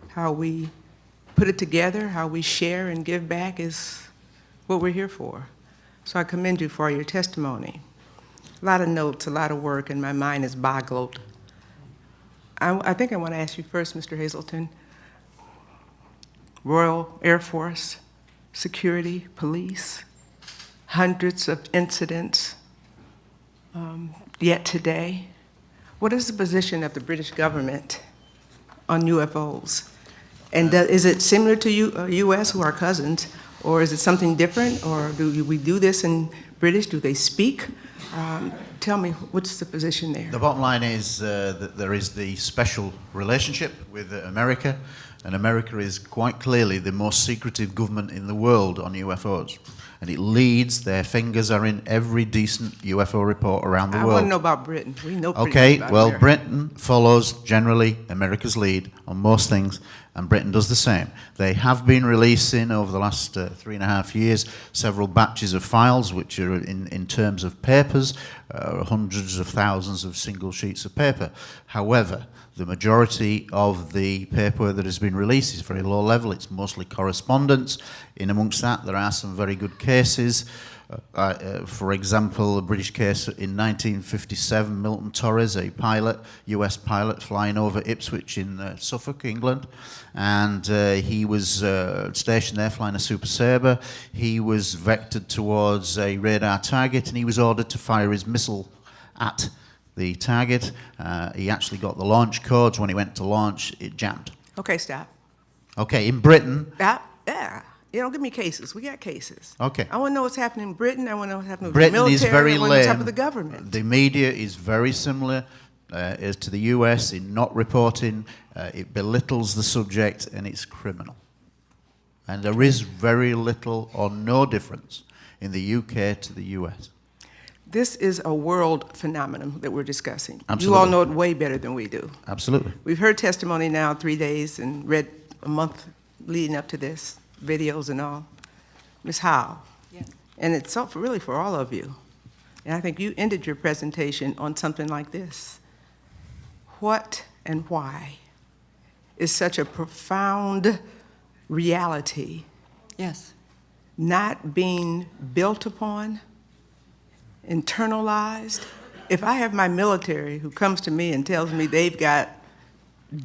I: how we put it together, how we share and give back is what we're here for. So I commend you for your testimony. A lot of notes, a lot of work, and my mind is boggled. I think I want to ask you first, Mr. Hazelton, Royal Air Force, security, police, hundreds of incidents yet today. What is the position of the British government on UFOs? And is it similar to U.S., who are cousins, or is it something different, or do we do this in British? Do they speak? Tell me, what's the position there?
E: The bottom line is that there is the special relationship with America, and America is quite clearly the most secretive government in the world on UFOs. And it leads, their fingers are in every decent UFO report around the world.
I: I want to know about Britain. We know pretty
E: Okay,
I: much about
E: well,
I: America.
E: Britain follows generally America's lead on most things, and Britain does the same. They have been releasing over the last 3.5 years several batches of files, which are in terms of papers, hundreds of thousands of single sheets of paper. However, the majority of the paper that has been released is very low level. It's mostly correspondence. In amongst that, there are some very good cases. For example, a British case in 1957, Milton Torres, a pilot, US pilot, flying over Ipswich in Suffolk, England, and he was stationed there flying a Super Sabre. He was vectored towards a radar target, and he was ordered to fire his missile at the target. He actually got the launch codes. When he went to launch, it jammed.
I: Okay, stop.
E: Okay, in Britain,
I: Yeah. You don't give me cases. We got cases.
E: okay.
I: I want to know what's happening in Britain. I want to know what's happening with
E: Britain
I: the military.
E: is very
I: I want to know what's happening
E: lame.
I: with the government.
E: The media is very similar as to the US in not reporting. It belittles the subject, and it's criminal. And there is very little or no difference in the UK to the US.
I: This is a world phenomenon that we're discussing.
E: Absolutely.
I: You all know it way better than we do.
E: Absolutely.
I: We've heard testimony now 3 days and read a month leading up to this, videos and all. Ms. Howe.
F: Yeah.
I: And it's really for all of you. And I think you ended your presentation on something like this. What and why is such a profound reality
F: Yes.
I: not being built upon, internalized? If I have my military who comes to me and tells me they've got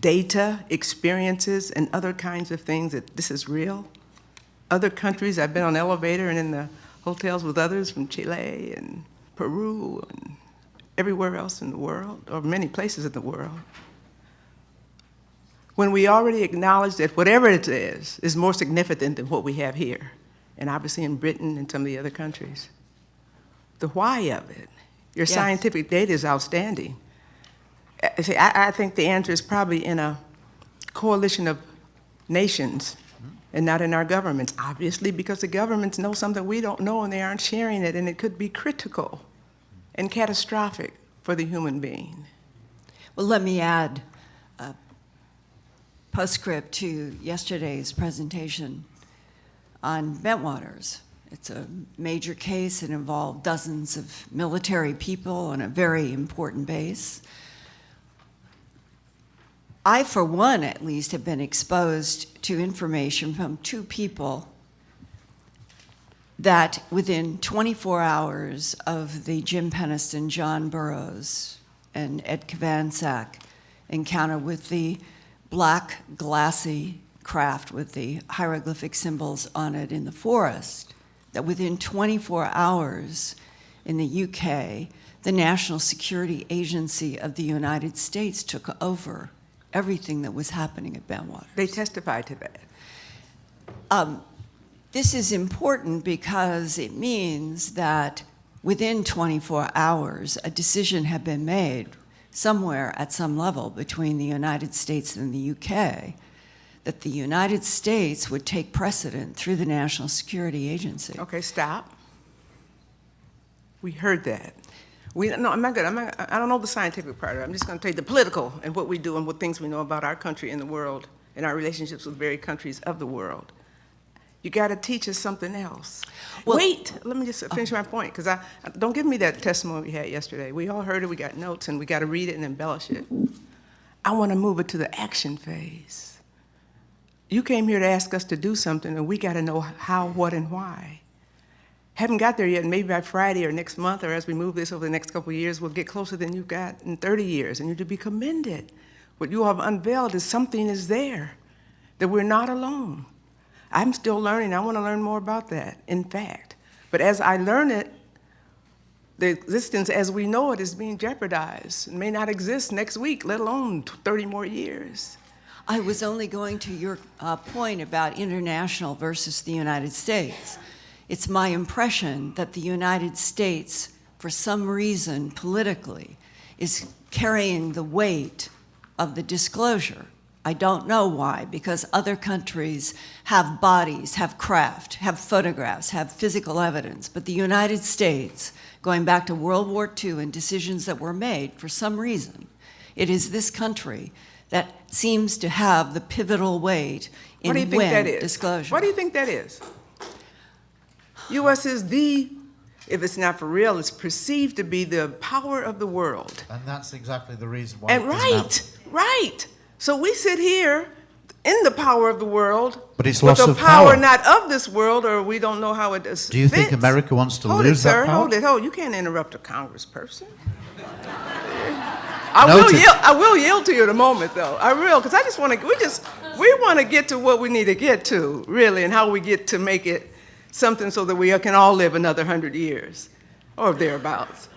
I: data, experiences, and other kinds of things that this is real, other countries, I've been on elevator and in the hotels with others from Chile and Peru and everywhere else in the world, or many places in the world. When we already acknowledge that whatever it is more significant than what we have here, and obviously in Britain and some of the other countries. The why of it, your
F: Yes.
I: scientific data is outstanding. See, I think the answer is probably in a coalition of nations and not in our governments, obviously, because the governments know something we don't know and they aren't sharing it, and it could be critical and catastrophic for the human being.
F: Well, let me add a postscript to yesterday's presentation on Bentwaters. It's a major case. It involved dozens of military people on a very important base. I, for one, at least, have been exposed to information from two people that within 24 hours of the Jim Peniston, John Burroughs, and Ed Kvansak encounter with the black glassy craft with the hieroglyphic symbols on it in the forest, that within 24 hours in the UK, the National Security Agency of the United States took over everything that was happening at Bentwaters.
I: They testified to that.
F: This is important because it means that within 24 hours, a decision had been made somewhere at some level between the United States and the UK that the United States would take precedent through the National Security Agency.
I: Okay, stop. We heard that. No, I'm not good. I don't know the scientific part of it. I'm just going to tell you the political and what we do and what things we know about our country and the world and our relationships with various countries of the world. You got to teach us something else.
F: Well,
I: wait, let me just finish my point, because don't give me that testimony we had yesterday. We all heard it, we got notes, and we got to read it and embellish it. I want to move it to the action phase. You came here to ask us to do something, and we got to know how, what, and why. Haven't got there yet, and maybe by Friday or next month, or as we move this over the next couple of years, we'll get closer than you've got in 30 years, and you're to be commended. What you have unveiled is something is there, that we're not alone. I'm still learning. I want to learn more about that, in fact. But as I learn it, the existence as we know it is being jeopardized. It may not exist next week, let alone 30 more years.
F: I was only going to your point about international versus the United States. It's my impression that the United States, for some reason politically, is carrying the weight of the disclosure. I don't know why, because other countries have bodies, have craft, have photographs, have physical evidence. But the United States, going back to World War II and decisions that were made, for some reason, it is this country that seems to have the pivotal weight in
I: What do you think that is?
F: disclosure.
I: What do you think that is? U.S. is the, if it's not for real, it's perceived to be the power of the world.
E: And that's exactly the reason why.
I: And right. So we sit here in the power of the world,
E: But it's
I: with
E: loss
I: the
E: of
I: power
E: power.
I: not of this world, or we don't know how it does.
E: Do you think America wants to
I: hold
E: lose
I: it, sir,
E: that power?
I: Hold it. You can't interrupt a congressperson.
E: Noted.
I: I will yield to you in a moment, though. I will, because I just want to. We want to get to what we need to get to, really, and how we get to make it something so that we can all live another 100 years, or thereabouts.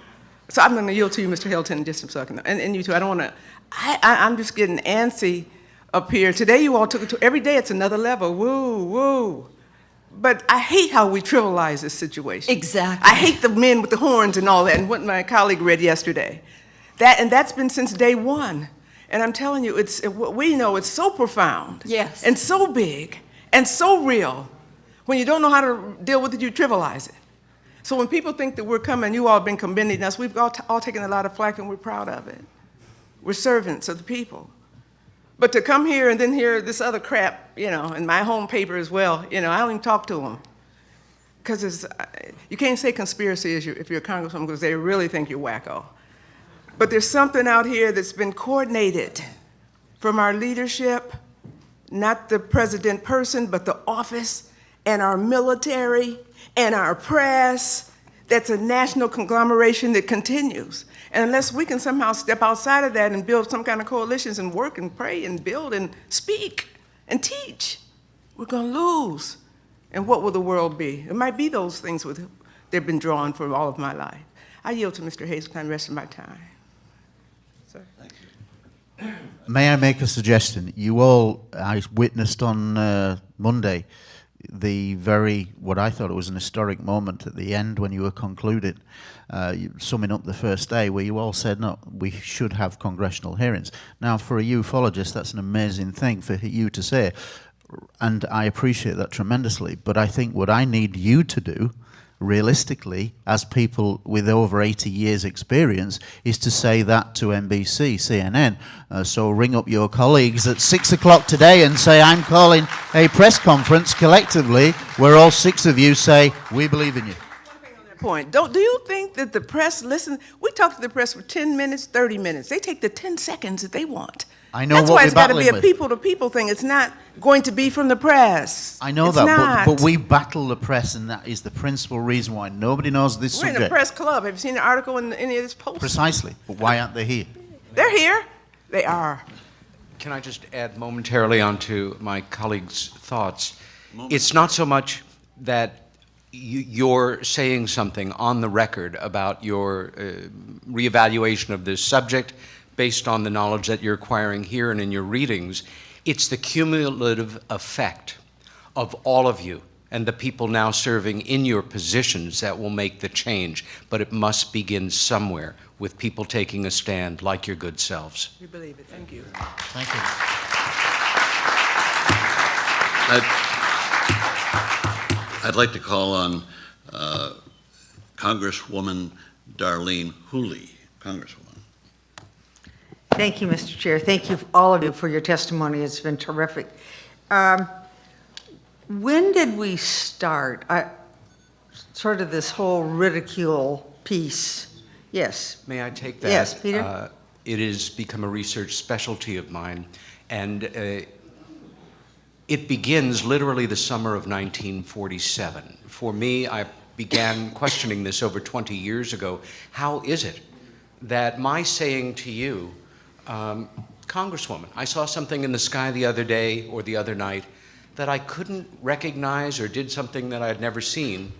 I: So I'm going to yield to you, Mr. Hilton, in just a second, and you too. I don't want to. I'm just getting antsy up here. Today, you all took it to. Every day, it's another level. Woo, woo. But I hate how we trivialize this situation.
F: Exactly.
I: I hate the men with the horns and all that, and what my colleague read yesterday. That's been since day one. And I'm telling you, what we know, it's so profound.
F: Yes.
I: And so big, and so real. When you don't know how to deal with it, you trivialize it. So when people think that we're coming, you all have been commending us, we've all taken a lot of flack, and we're proud of it. We're servants of the people. But to come here and then hear this other crap, in my home paper as well, I don't even talk to them. Because you can't say conspiracy if you're a congresswoman, because they really think you're wacko. But there's something out here that's been coordinated from our leadership, not the president person, but the office and our military and our press. That's a national conglomeration that continues. And unless we can somehow step outside of that and build some kind of coalitions and work and pray and build and speak and teach, we're going to lose. And what will the world be? It might be those things they've been drawn for all of my life. I yield to Mr. Hazeltine the rest of my time. Sir.
A: Thank you.
E: May I make a suggestion? I witnessed on Monday what I thought it was an historic moment at the end when you were concluding, summing up the first day, where you all said, no, we should have congressional hearings. Now, for a ufologist, that's an amazing thing for you to say, and I appreciate that tremendously, but I think what I need you to do, realistically, as people with over 80 years experience, is to say that to NBC, CNN. So ring up your colleagues at 6 o'clock today and say, I'm calling a press conference collectively where all 6 of you say, we believe in you.
I: Point. Do you think that the press listen? We talk to the press for 10 minutes, 30 minutes. They take the 10 seconds that they want
E: I know
I: That's
E: what
I: why
E: we're
I: it's got to be
E: battling
I: a
E: with.
I: people-to-people thing. It's not going to be from the press.
E: I know
I: It's
E: that,
I: not.
E: but we battle the press, and that is the principal reason why nobody knows this
I: We're in
E: subject.
I: the press club. Have you seen the article in any of this post?
E: Precisely. But why aren't they here?
I: They're here. They are.
D: Can I just add momentarily onto my colleague's thoughts? It's not so much that you're saying something on the record about your reevaluation of this subject based on the knowledge that you're acquiring here and in your readings. It's the cumulative effect of all of you and the people now serving in your positions that will make the change. But it must begin somewhere with people taking a stand like your good selves.
I: We believe it. Thank you.
E: Thank you.
A: I'd like to call on Congresswoman Darlene Hooley. Congresswoman.
J: Thank you, Mr. Chair. Thank you, all of you, for your testimony. It's been terrific. When did we start sort of this whole ridicule piece? Yes.
D: May I take that?
J: Yes, Peter?
D: It has become a research specialty of mine, and it begins literally the summer of 1947. For me, I began questioning this over 20 years ago. How is it that my saying to you, Congresswoman, I saw something in the sky the other day or the other night that I couldn't recognize or did something that I had never seen,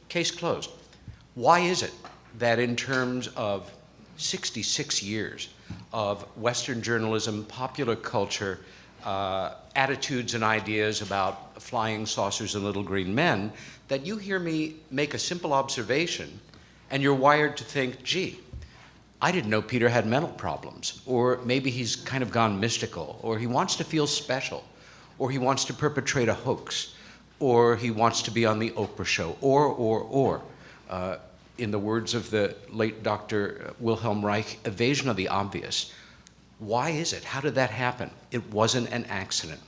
D: case closed. Why is it that in terms of 66 years of Western journalism, popular culture, attitudes and ideas about flying saucers and little green men, that you hear me make a simple observation and you're wired to think, gee, I didn't know Peter had mental problems, or maybe he's kind of gone mystical, or he wants to feel special, or he wants to perpetrate a hoax, or he wants to be on the Oprah show, or. In the words of the late Dr. Wilhelm Reich, evasion of the obvious. Why is it? How did that happen? It wasn't an accident.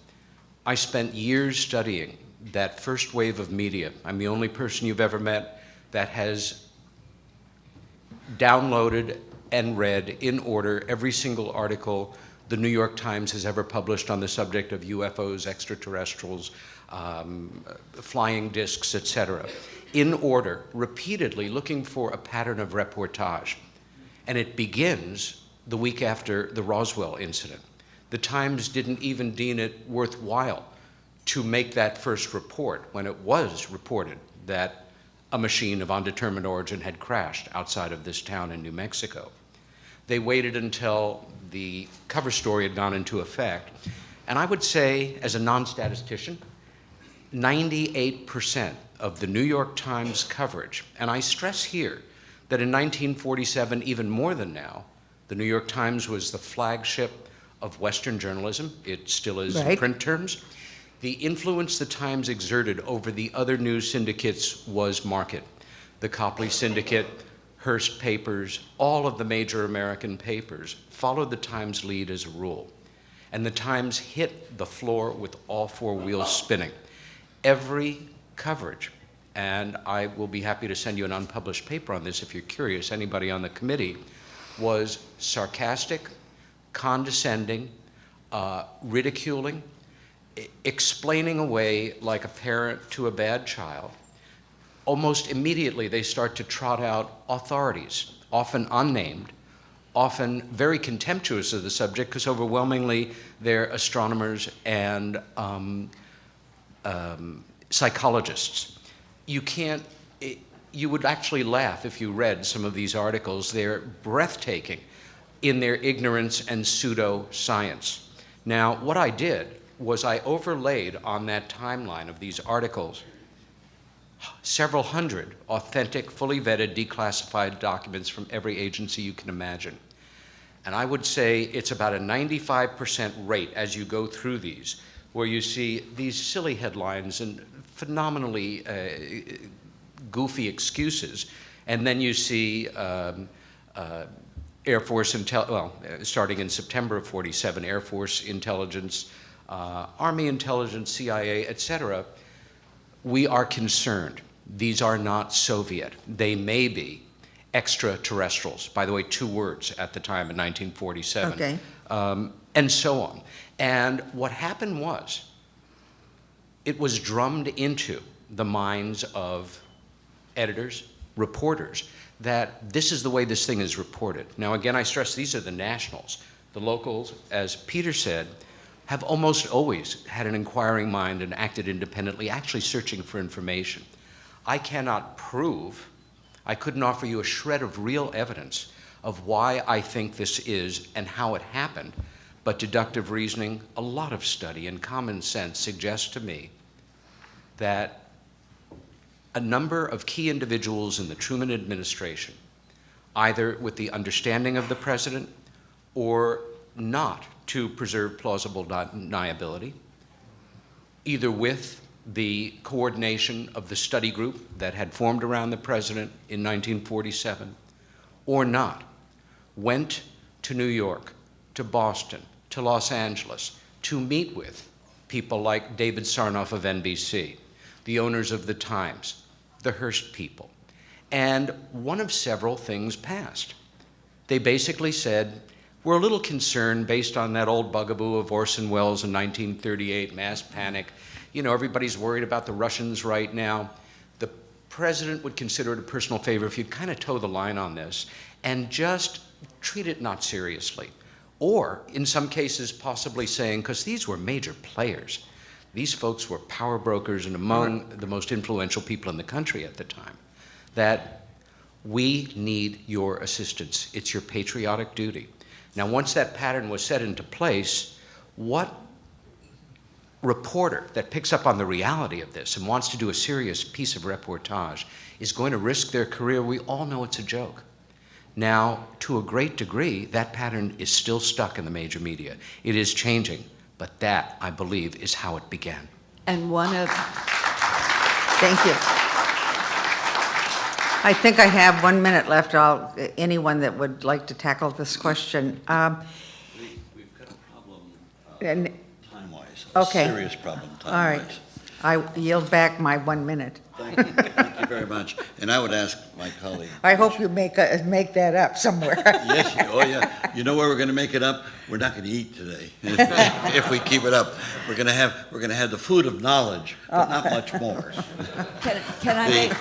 D: I spent years studying that first wave of media. I'm the only person you've ever met that has downloaded and read in order every single article the New York Times has ever published on the subject of UFOs, extraterrestrials, flying discs, etc. In order, repeatedly looking for a pattern of reportage. And it begins the week after the Roswell incident. The Times didn't even deem it worthwhile to make that first report when it was reported that a machine of undetermined origin had crashed outside of this town in New Mexico. They waited until the cover story had gone into effect. And I would say, as a non-statistician, 98% of the New York Times coverage, and I stress here that in 1947, even more than now, the New York Times was the flagship of Western journalism. It still is in print terms. The influence the Times exerted over the other news syndicates was marked. The Copley Syndicate, Hearst papers, all of the major American papers followed the Times lead as a rule. And the Times hit the floor with all four wheels spinning. Every coverage, and I will be happy to send you an unpublished paper on this if you're curious, anybody on the committee, was sarcastic, condescending, ridiculing, explaining away like a parent to a bad child. Almost immediately they start to trot out authorities, often unnamed, often very contemptuous of the subject because overwhelmingly they're astronomers and psychologists. You would actually laugh if you read some of these articles. They're breathtaking in their ignorance and pseudo-science. Now, what I did was I overlaid on that timeline of these articles several hundred authentic, fully vetted, declassified documents from every agency you can imagine. And I would say it's about a 95% rate as you go through these, where you see these silly headlines and phenomenally goofy excuses, and then you see Air Force starting in September of '47, Air Force intelligence, Army intelligence, CIA, etc. We are concerned. These are not Soviet. They may be extraterrestrials. By the way, two words at the time in 1947.
J: Okay.
D: and so on. And what happened was, it was drummed into the minds of editors, reporters, that this is the way this thing is reported. Now, again, I stress these are the nationals. The locals, as Peter said, have almost always had an inquiring mind and acted independently, actually searching for information. I cannot prove, I couldn't offer you a shred of real evidence of why I think this is and how it happened, but deductive reasoning, a lot of study, and common sense suggests to me that a number of key individuals in the Truman administration, either with the understanding of the president or not to preserve plausible deniability, either with the coordination of the study group that had formed around the president in 1947 or not, went to New York, to Boston, to Los Angeles to meet with people like David Sarnoff of NBC, the owners of the Times, the Hearst people. And one of several things passed. They basically said, we're a little concerned based on that old bugaboo of Orson Welles in 1938, mass panic. You know, everybody's worried about the Russians right now. The president would consider it a personal favor if you'd kind of toe the line on this and just treat it not seriously. Or, in some cases, possibly saying, because these were major players, these folks were power brokers and among the most influential people in the country at the time, that we need your assistance. It's your patriotic duty. Now, once that pattern was set into place, what reporter that picks up on the reality of this and wants to do a serious piece of reportage is going to risk their career? We all know it's a joke. Now, to a great degree, that pattern is still stuck in the major media. It is changing, but that, I believe, is how it began.
F: And one of...
J: Thank you. I think I have 1 minute left. Anyone that would like to tackle this question.
A: We've got a problem time-wise, a
J: Okay.
A: serious problem
J: All right.
A: time-wise.
J: I yield back my 1 minute.
A: Thank you. Thank you very much. And I would ask my colleague.
J: I hope you make that up somewhere.
A: Yes, oh yeah. You know where we're going to make it up? We're not going to eat today. If we keep it up, we're going to have the food of knowledge, but not much more.
F: Can I make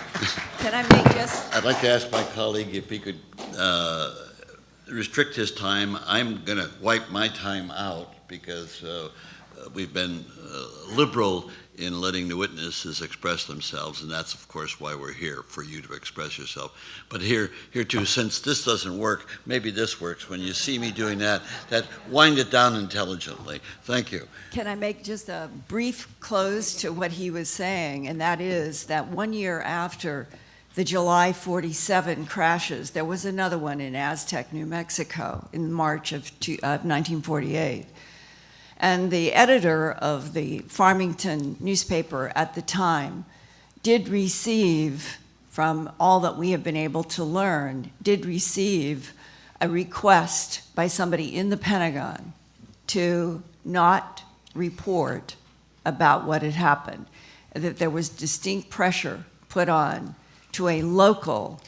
F: just...
A: I'd like to ask my colleague if he could restrict his time. I'm going to wipe my time out because we've been liberal in letting the witnesses express themselves, and that's, of course, why we're here, for you to express yourself. But here too, since this doesn't work, maybe this works. When you see me doing that wind it down intelligently. Thank you.
F: Can I make just a brief close to what he was saying? And that is that 1 year after the July 47 crashes, there was another one in Aztec, New Mexico, in March of 1948. And the editor of the Farmington newspaper at the time did receive, from all that we have been able to learn, did receive a request by somebody in the Pentagon to not report about what had happened, that there was distinct pressure put on to a local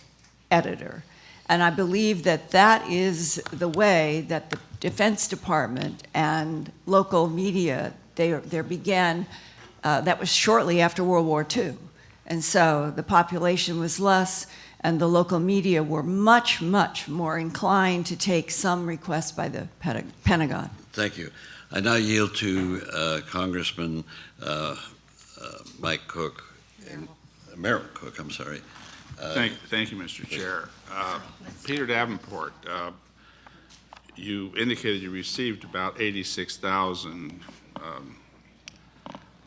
F: editor. And I believe that that is the way that the Defense Department and local media, there began, that was shortly after World War II. And so the population was less, and the local media were much, much more inclined to take some requests by the Pentagon.
A: Thank you. I now yield to Congressman Mike Cook, Merrill Cook, I'm sorry.
K: Thank you, Mr. Chair. Peter Davenport, you indicated you received about 86,000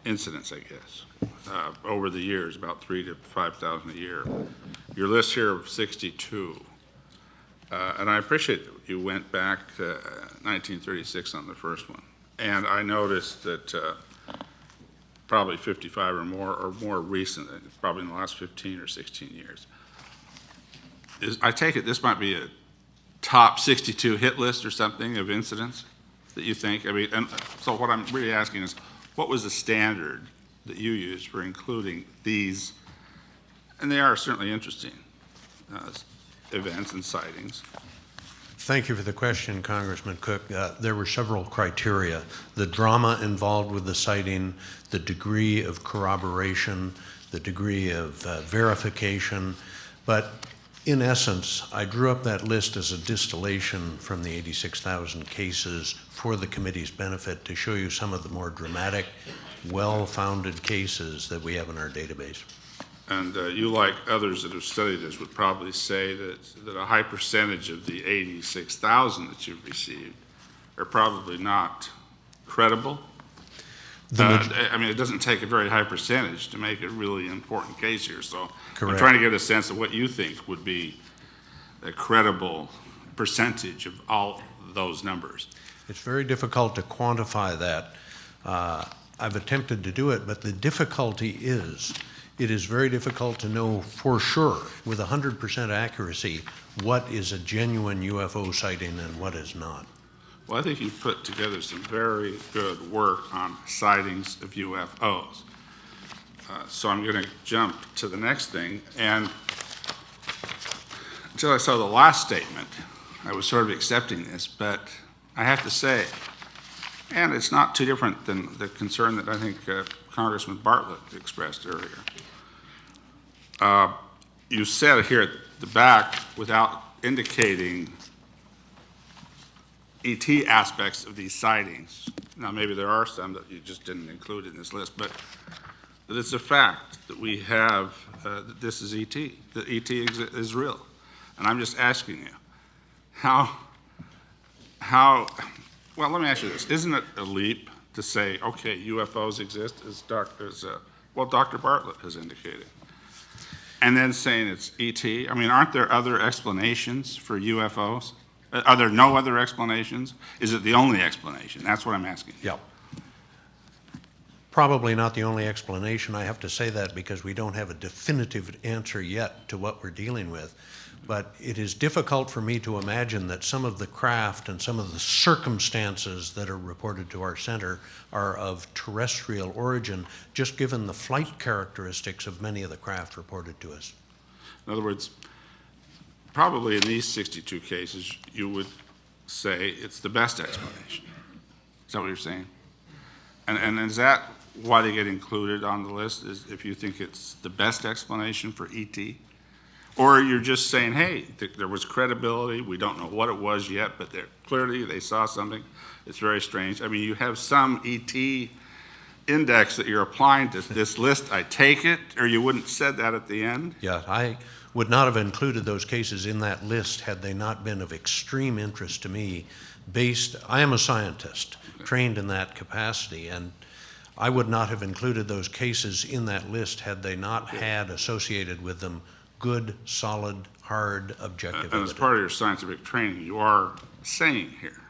K: incidents, I guess, over the years, about 3,000 to 5,000 a year. Your list here of 62. And I appreciate that you went back to 1936 on the first one. And I noticed that probably 55 or more recent, probably in the last 15 or 16 years. I take it this might be a top 62 hit list or something of incidents that you think? I mean, and so what I'm really asking is, what was the standard that you used for including these, and they are certainly interesting, events and sightings,
C: Thank you for the question, Congressman Cook. There were several criteria: the drama involved with the sighting, the degree of corroboration, the degree of verification. But in essence, I drew up that list as a distillation from the 86,000 cases for the committee's benefit to show you some of the more dramatic, well-founded cases that we have in our database.
K: And you, like others that have studied this, would probably say that a high percentage of the 86,000 that you've received are probably not credible. I mean, it doesn't take a very high percentage to make a really important case here. So
C: Correct.
K: I'm trying to get a sense of what you think would be a credible percentage of all those numbers.
C: It's very difficult to quantify that. I've attempted to do it, but the difficulty is it is very difficult to know for sure with 100% accuracy what is a genuine UFO sighting and what is not.
K: Well, I think you've put together some very good work on sightings of UFOs. So I'm going to jump to the next thing. And until I saw the last statement, I was sort of accepting this, but I have to say, and it's not too different than the concern that I think Congressman Bartlett expressed earlier. You said here at the back, without indicating ET aspects of these sightings. Now, maybe there are some that you just didn't include in this list, but that it's a fact that we have, that this is ET, that ET is real. And I'm just asking you, how, well, let me ask you this. Isn't it a leap to say, okay, UFOs exist, as Dr. Bartlett has indicated, and then saying it's ET? I mean, aren't there other explanations for UFOs? Are there no other explanations? Is it the only explanation? That's what I'm asking.
C: Yeah. Probably not the only explanation. I have to say that because we don't have a definitive answer yet to what we're dealing with. But it is difficult for me to imagine that some of the craft and some of the circumstances that are reported to our center are of terrestrial origin, just given the flight characteristics of many of the craft reported to us.
K: In other words, probably in these 62 cases, you would say it's the best explanation. Is that what you're saying? And is that why they get included on the list, is if you think it's the best explanation for ET? Or you're just saying, hey, there was credibility, we don't know what it was yet, but clearly they saw something. It's very strange. I mean, you have some ET index that you're applying to this list, I take it, or you wouldn't have said that at the end?
C: Yeah, I would not have included those cases in that list had they not been of extreme interest to me. I am a scientist, trained in that capacity, and I would not have included those cases in that list had they not had associated with them good, solid, hard, objective
K: And
C: evidence.
K: as part of your scientific training, you are saying here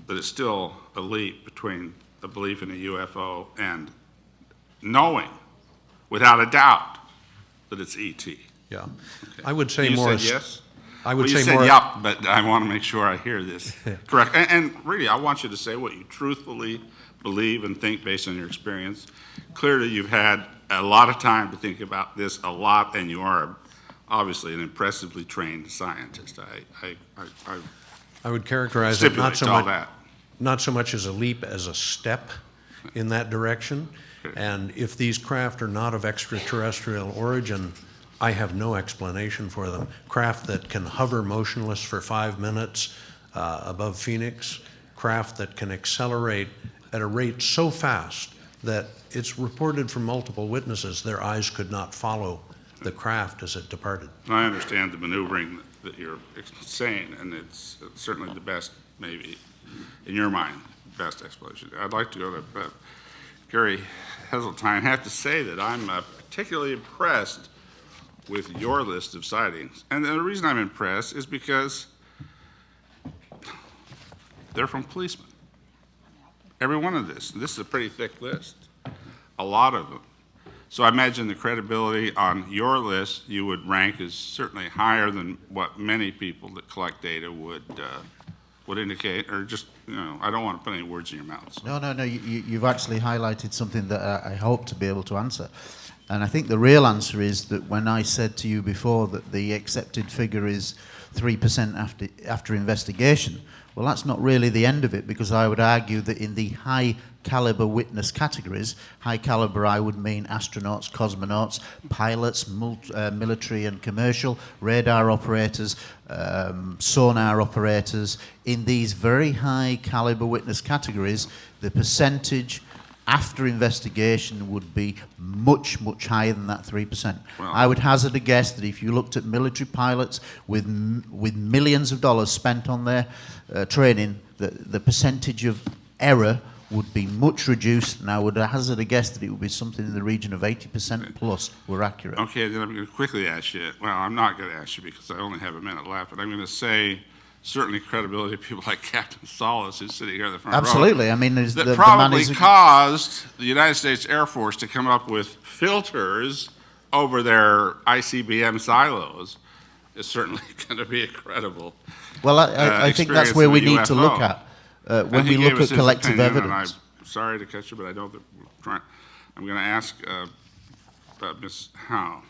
K: that it's still a leap between a belief in a UFO and knowing, without a doubt, that it's ET.
C: Yeah,
K: Okay.
C: I would say
K: You
C: more.
K: said yes?
C: I would
K: Well,
C: say
K: you
C: more.
K: said yup, but I want to make sure I hear this correct. And really, I want you to say what you truthfully believe and think based on your experience. Clearly, you've had a lot of time to think about this a lot, and you are obviously an impressively trained scientist.
C: I would characterize it
K: stipulate to all that.
C: not so much as a leap as a step in that direction.
K: Okay.
C: And if these craft are not of extraterrestrial origin, I have no explanation for them. Craft that can hover motionless for 5 minutes above Phoenix, craft that can accelerate at a rate so fast that it's reported from multiple witnesses their eyes could not follow the craft as it departed.
K: And I understand the maneuvering that you're saying, and it's certainly the best, maybe, in your mind, best explanation. I'd like to go to Gary Heseltine. I have to say that I'm particularly impressed with your list of sightings. And the reason I'm impressed is because they're from policemen. Every one of this is a pretty thick list, a lot of them. So I imagine the credibility on your list you would rank as certainly higher than what many people that collect data would indicate, or just, I don't want to put any words in your mouth. So.
E: No, you've actually highlighted something that I hope to be able to answer. And I think the real answer is that when I said to you before that the accepted figure is 3% after investigation, well, that's not really the end of it, because I would argue that in the high caliber witness categories, high caliber I would mean astronauts, cosmonauts, pilots, military and commercial, radar operators, sonar operators. In these very high caliber witness categories, the percentage after investigation would be much, much higher than that 3%.
K: Well,
E: I would hazard a guess that if you looked at military pilots with millions of dollars spent on their training, the percentage of error would be much reduced, and I would hazard a guess that it would be something in the region of 80% plus were accurate.
K: Okay, then I'm going to quickly ask you, well, I'm not going to ask you because I only have a minute left, but I'm going to say certainly credibility of people like Captain Solis, who's sitting here in the front row.
E: Absolutely. I mean,
K: That
E: the
K: probably
E: man is
K: caused the United States Air Force to come up with filters over their ICBM silos is certainly going to be a credible
E: well, I think that's where we need to look at when we look at collective evidence.
K: I'm sorry to cut you, but I don't. I'm going to ask Ms. Howe.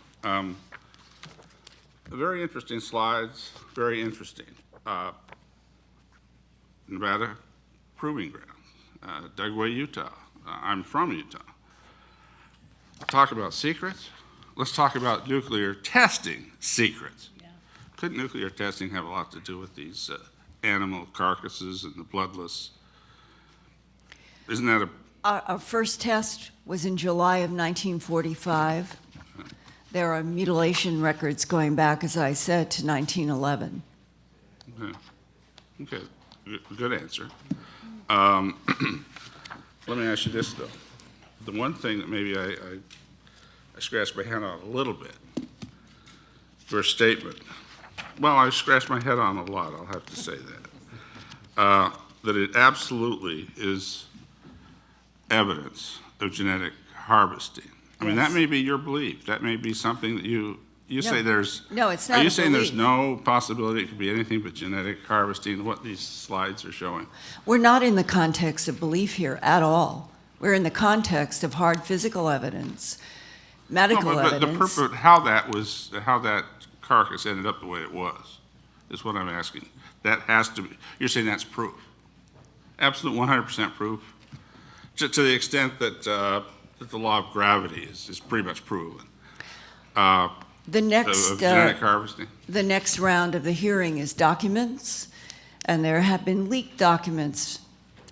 K: Very interesting slides. Very interesting. Nevada Proving Ground, Dugway, Utah. I'm from Utah. Talk about secrets. Let's talk about nuclear testing secrets. Yeah. Couldn't nuclear testing have a lot to do with these animal carcasses and the bloodless? Isn't that a...
F: Our first test was in July of 1945. There are mutilation records going back, as I said, to 1911.
K: Okay, good answer. Let me ask you this, though. The one thing that maybe I scratched my head on a little bit, your statement, well, I scratched my head on a lot, I'll have to say that, that it absolutely is evidence of genetic harvesting. I mean, that may be your belief. That may be something that you say there's...
F: No, it's not
K: Are you
F: a
K: saying
F: belief.
K: there's no possibility it could be anything but genetic harvesting, what these slides are showing?
F: We're not in the context of belief here at all. We're in the context of hard physical evidence, medical evidence.
K: But how that carcass ended up the way it was is what I'm asking. That has to be, you're saying that's proof? Absolute 100% proof? To the extent that the law of gravity is pretty much proven.
F: The next,
K: of genetic harvesting?
F: The next round of the hearing is documents, and there have been leaked documents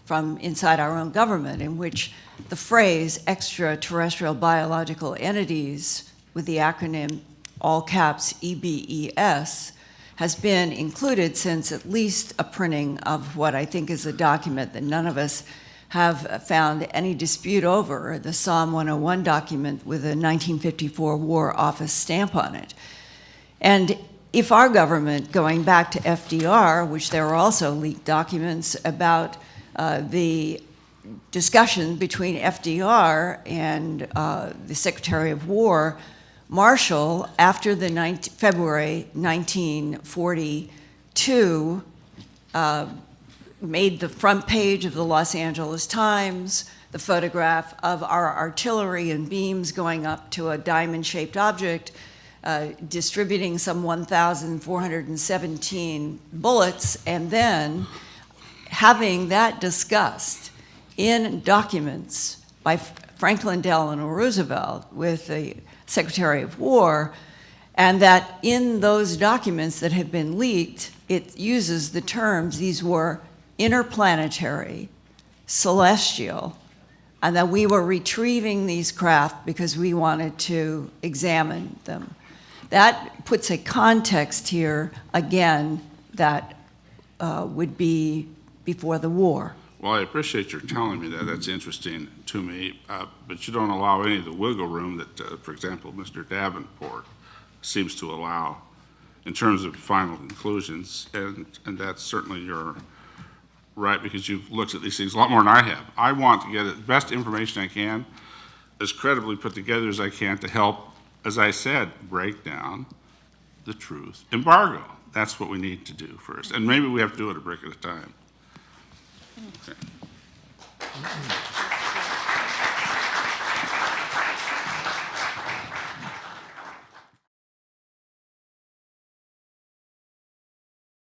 F: from inside our own government in which the phrase extraterrestrial biological entities, with the acronym all caps EBES, has been included since at least a printing of what I think is a document that none of us have found any dispute over, the Psalm 101 document with a 1954 War Office stamp on it. And if our government, going back to FDR, which there are also leaked documents about the discussion between FDR and the Secretary of War, Marshall, after the February 1942, made the front page of the Los Angeles Times, the photograph of our artillery and beams going up to a diamond-shaped object, distributing some 1,417 bullets, and then having that discussed in documents by Franklin Delano Roosevelt with the Secretary of War, and that in those documents that have been leaked, it uses the terms, these were interplanetary, celestial, and that we were retrieving these craft because we wanted to examine them. That puts a context here, again, that would be before the war.
K: Well, I appreciate your telling me that. That's interesting to me. But you don't allow any of the wiggle room that, for example, Mr. Davenport seems to allow in terms of final conclusions. And that's certainly your right, because you've looked at these things a lot more than I have. I want to get the best information I can, as credibly put together as I can, to help, as I said, break down the truth embargo. That's what we need to do first. And maybe we have to do it a brick at a time. Okay.